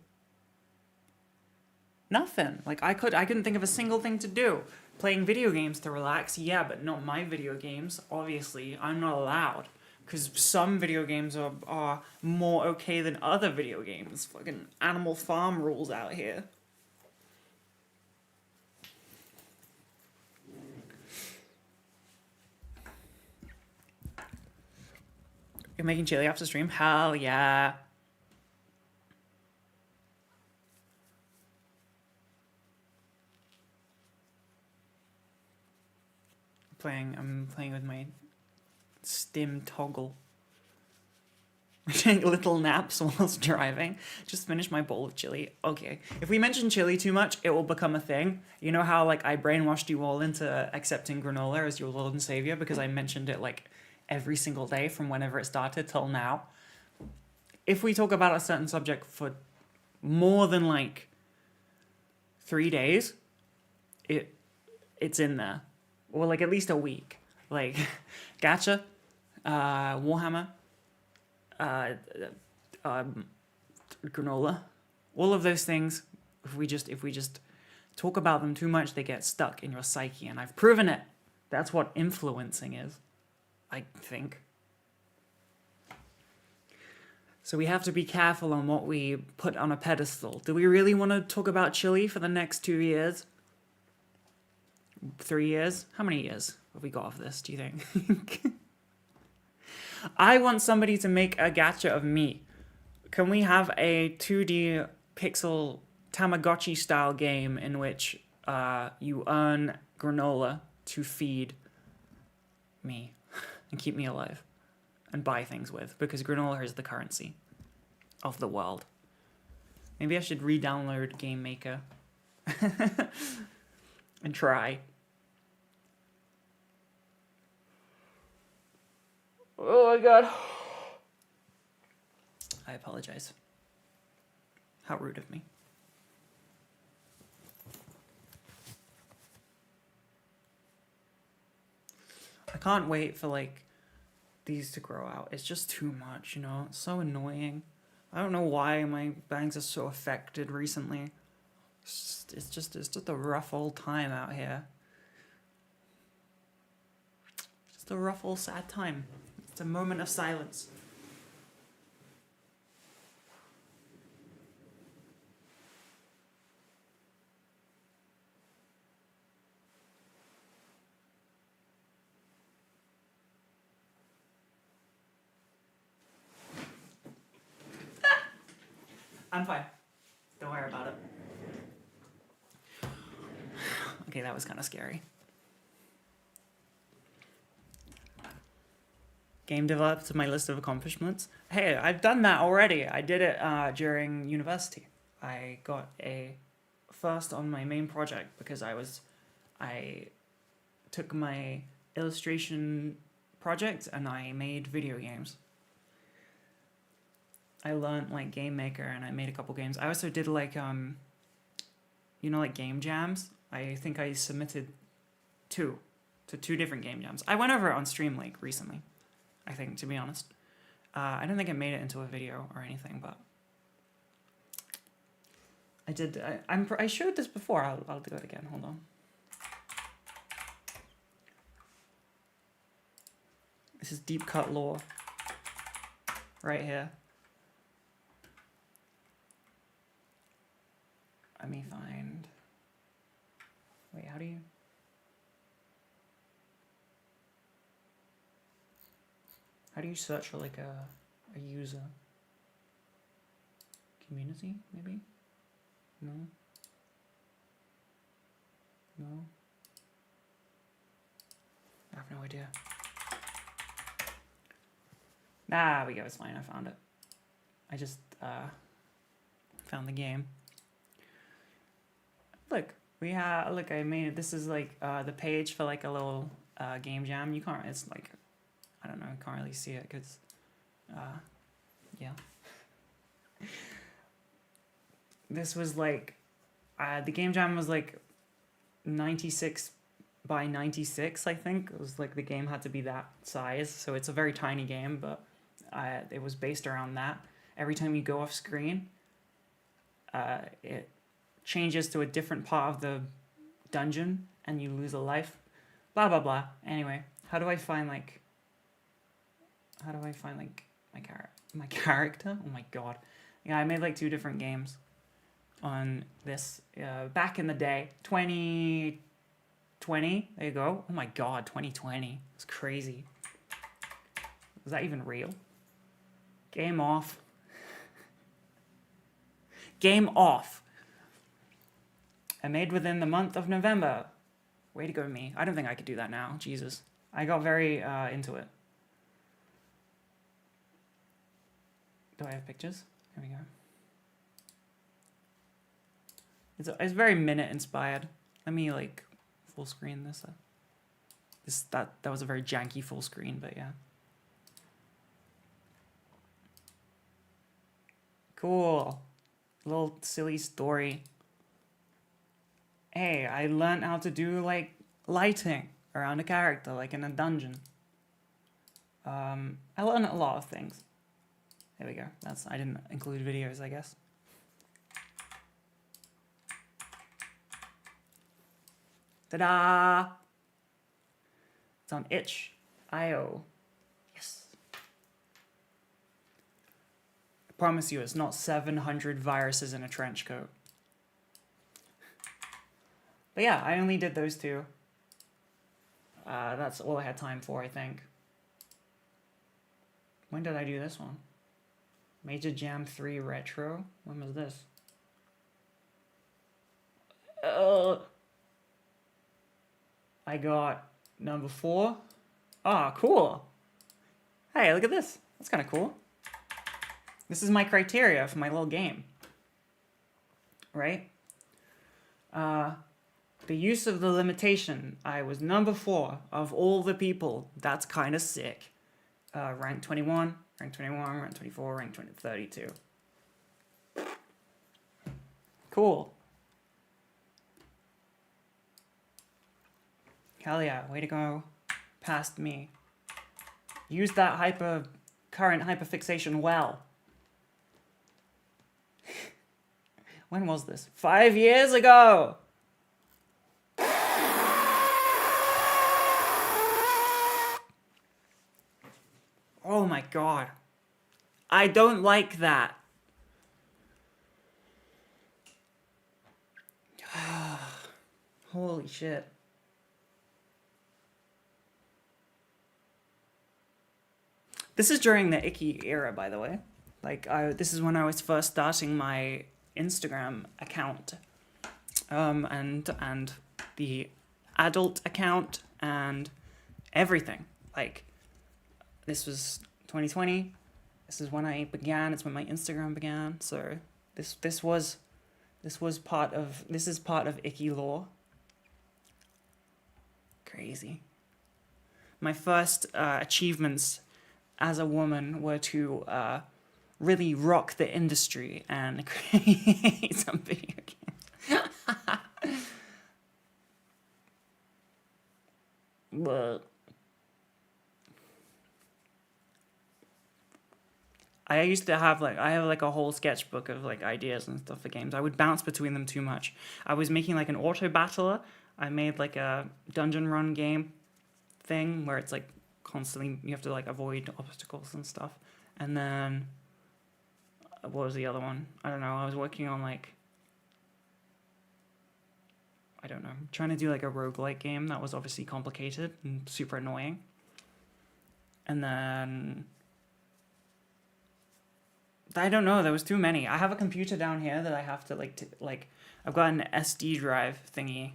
Nothing. Like I couldn't think of a single thing to do. Playing video games to relax, yeah, but not my video games. Obviously, I'm not allowed. Because some video games are more okay than other video games. Fucking Animal Farm rules out here. You're making chili after stream? Hell yeah. I'm playing with my stim toggle. Take little naps whilst driving. Just finish my bowl of chili. Okay. If we mention chili too much, it will become a thing. You know how like I brainwashed you all into accepting granola as your Lord and Savior because I mentioned it like every single day from whenever it started till now. If we talk about a certain subject for more than like 3 days, it's in there. Or like at least a week. Like gacha, Warhammer, granola, all of those things. If we just talk about them too much, they get stuck in your psyche, and I've proven it. That's what influencing is, I think. So we have to be careful on what we put on a pedestal. Do we really want to talk about chili for the next 2 years? 3 years? How many years have we got of this, do you think? I want somebody to make a gacha of me. Can we have a 2D pixel Tamagotchi style game in which you earn granola to feed me and keep me alive and buy things with? Because granola is the currency of the world. Maybe I should re-download Game Maker and try. Oh my god. I apologize. How rude of me. I can't wait for like these to grow out. It's just too much, you know? It's so annoying. I don't know why my bangs are so affected recently. It's just a rough old time out here. Just a rough old sad time. It's a moment of silence. I'm fine. Don't worry about it. Okay, that was kind of scary. Game developed to my list of accomplishments. Hey, I've done that already. I did it during university. I got a first on my main project because I took my illustration project and I made video games. I learned like Game Maker and I made a couple games. I also did like you know, like game jams. I think I submitted two different game jams. I went over it on Stream Lake recently, I think, to be honest. I don't think it made it into a video or anything, but I did. I showed this before. I'll do it again. Hold on. This is deep cut lore right here. Let me find. Wait, how do you search for like a user? Community, maybe? No? No? I have no idea. Ah, we go, it's fine, I found it. I just found the game. Look, look, I made it. This is like the page for like a little game jam. You can't, it's like, I don't know, I can't really see it because, yeah. This was like, the game jam was like 96 by 96, I think. It was like the game had to be that size, so it's a very tiny game, but it was based around that. Every time you go off screen, it changes to a different part of the dungeon and you lose a life. Blah, blah, blah. Anyway, how do I find like my character? Oh my god. Yeah, I made like 2 different games on this back in the day. 2020. There you go. Oh my god, 2020. It's crazy. Was that even real? Game off. Game off. I made within the month of November. Way to go, me. I don't think I could do that now. Jesus. I got very into it. Do I have pictures? Here we go. It's very minute inspired. Let me like full screen this. That was a very janky full screen, but yeah. Cool. Little silly story. Hey, I learned how to do like lighting around a character, like in a dungeon. I learned a lot of things. There we go. I didn't include videos, I guess. Ta-da! It's on itch.io. Yes. I promise you, it's not 700 viruses in a trench coat. But yeah, I only did those two. That's all I had time for, I think. When did I do this one? Major Jam 3 Retro? When was this? I got number 4. Ah, cool. Hey, look at this. That's kind of cool. This is my criteria for my little game. Right? The use of the limitation. I was number 4 of all the people. That's kind of sick. Rank 21, rank 21, rank 24, rank 32. Cool. Hell yeah, way to go past me. Use that current hyperfixation well. When was this? 5 years ago! Oh my god. I don't like that. Holy shit. This is during the Icky era, by the way. Like, this is when I was first starting my Instagram account. And the adult account and everything. Like, this was 2020. This is when I began. It's when my Instagram began. So this is part of Icky lore. Crazy. My first achievements as a woman were to really rock the industry and create some video games. But I used to have I have a whole sketchbook of ideas and stuff for games. I would bounce between them too much. I was making an auto battler. I made a dungeon run game thing where it's constantly you have to avoid obstacles and stuff. And then what was the other one? I don't know. I was working on I don't know, trying to do a roguelike game that was obviously complicated and super annoying. And then I don't know, there was too many. I have a computer down here that I have to I've got an SD drive thingy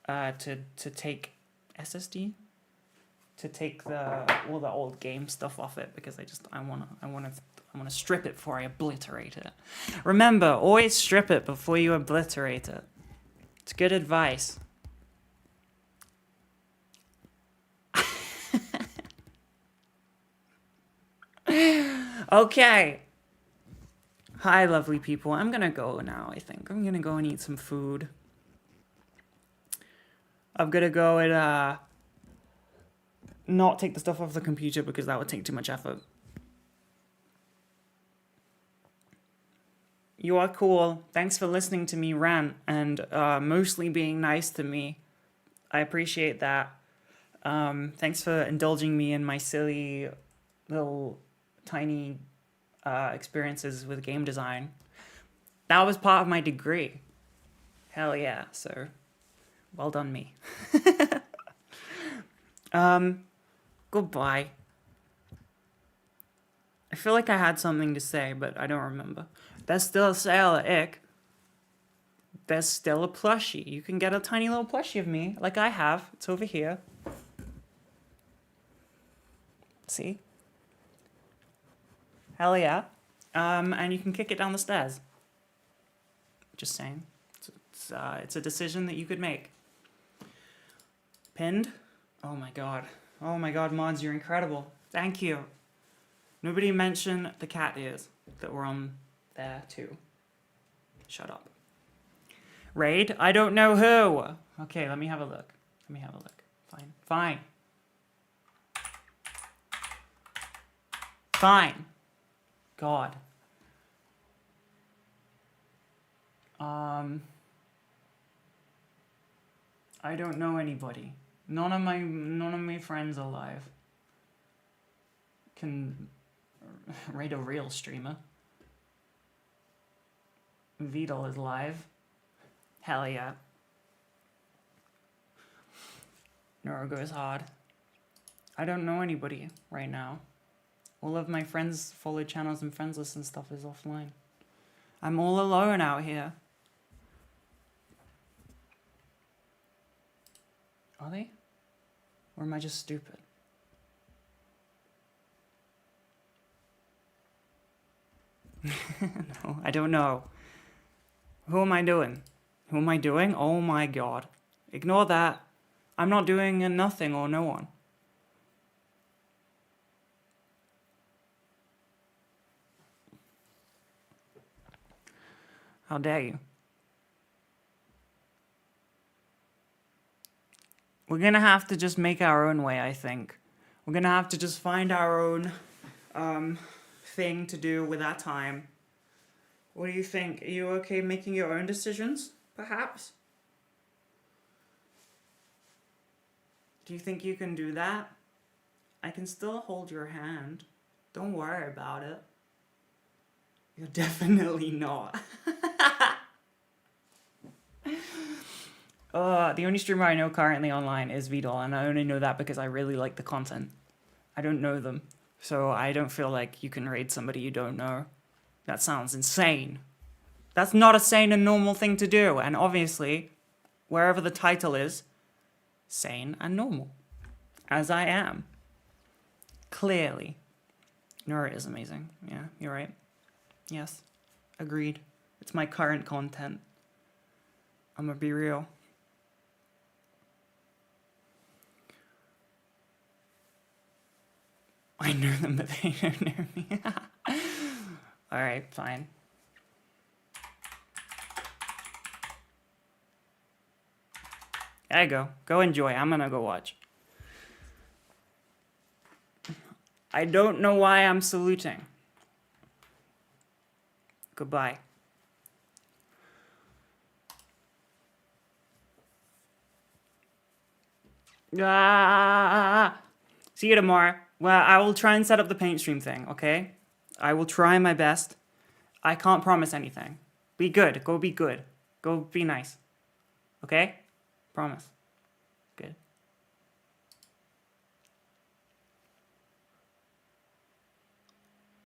to take SSD to take all the old game stuff off it, because I want to strip it before I obliterate it. Remember, always strip it before you obliterate it. It's good advice. Okay. Hi, lovely people. I'm gonna go now, I think. I'm gonna go and eat some food. I'm gonna go and not take the stuff off the computer because that would take too much effort. You are cool. Thanks for listening to me rant and mostly being nice to me. I appreciate that. Thanks for indulging me in my silly little tiny experiences with game design. That was part of my degree. Hell yeah. So, well done me. Goodbye. I feel like I had something to say, but I don't remember. There's still a sale at Ick. There's still a plushie. You can get a tiny little plushie of me, like I have. It's over here. See? Hell yeah. And you can kick it down the stairs. Just saying. It's a decision that you could make. Pinned? Oh my god. Oh my god, mods, you're incredible. Thank you. Nobody mentioned the cat ears that were on there too. Shut up. Raid? I don't know who. Okay, let me have a look. Let me have a look. Fine. Fine. Fine. God. I don't know anybody. None of my friends alive can raid a real streamer. Vidal is live. Hell yeah. Nora goes hard. I don't know anybody right now. All of my friends' followed channels and friends list and stuff is offline. I'm all alone out here. Are they? Or am I just stupid? No, I don't know. Who am I doing? Who am I doing? Oh my god. Ignore that. I'm not doing nothing or no one. How dare you? We're gonna have to just make our own way, I think. We're gonna have to just find our own thing to do with our time. What do you think? Are you okay making your own decisions, perhaps? Do you think you can do that? I can still hold your hand. Don't worry about it. You're definitely not. The only streamer I know currently online is Vidal, and I only know that because I really like the content. I don't know them, so I don't feel like you can raid somebody you don't know. That sounds insane. That's not a sane and normal thing to do, and obviously, wherever the title is, sane and normal. As I am. Clearly. Nora is amazing. Yeah, you're right. Yes. Agreed. It's my current content. I'm gonna be real. I know them, but they don't know me. Alright, fine. There you go. Go enjoy. I'm gonna go watch. I don't know why I'm saluting. Goodbye. Ah! See you tomorrow. Well, I will try and set up the paint stream thing, okay? I will try my best. I can't promise anything. Be good. Go be good. Go be nice. Okay? Promise.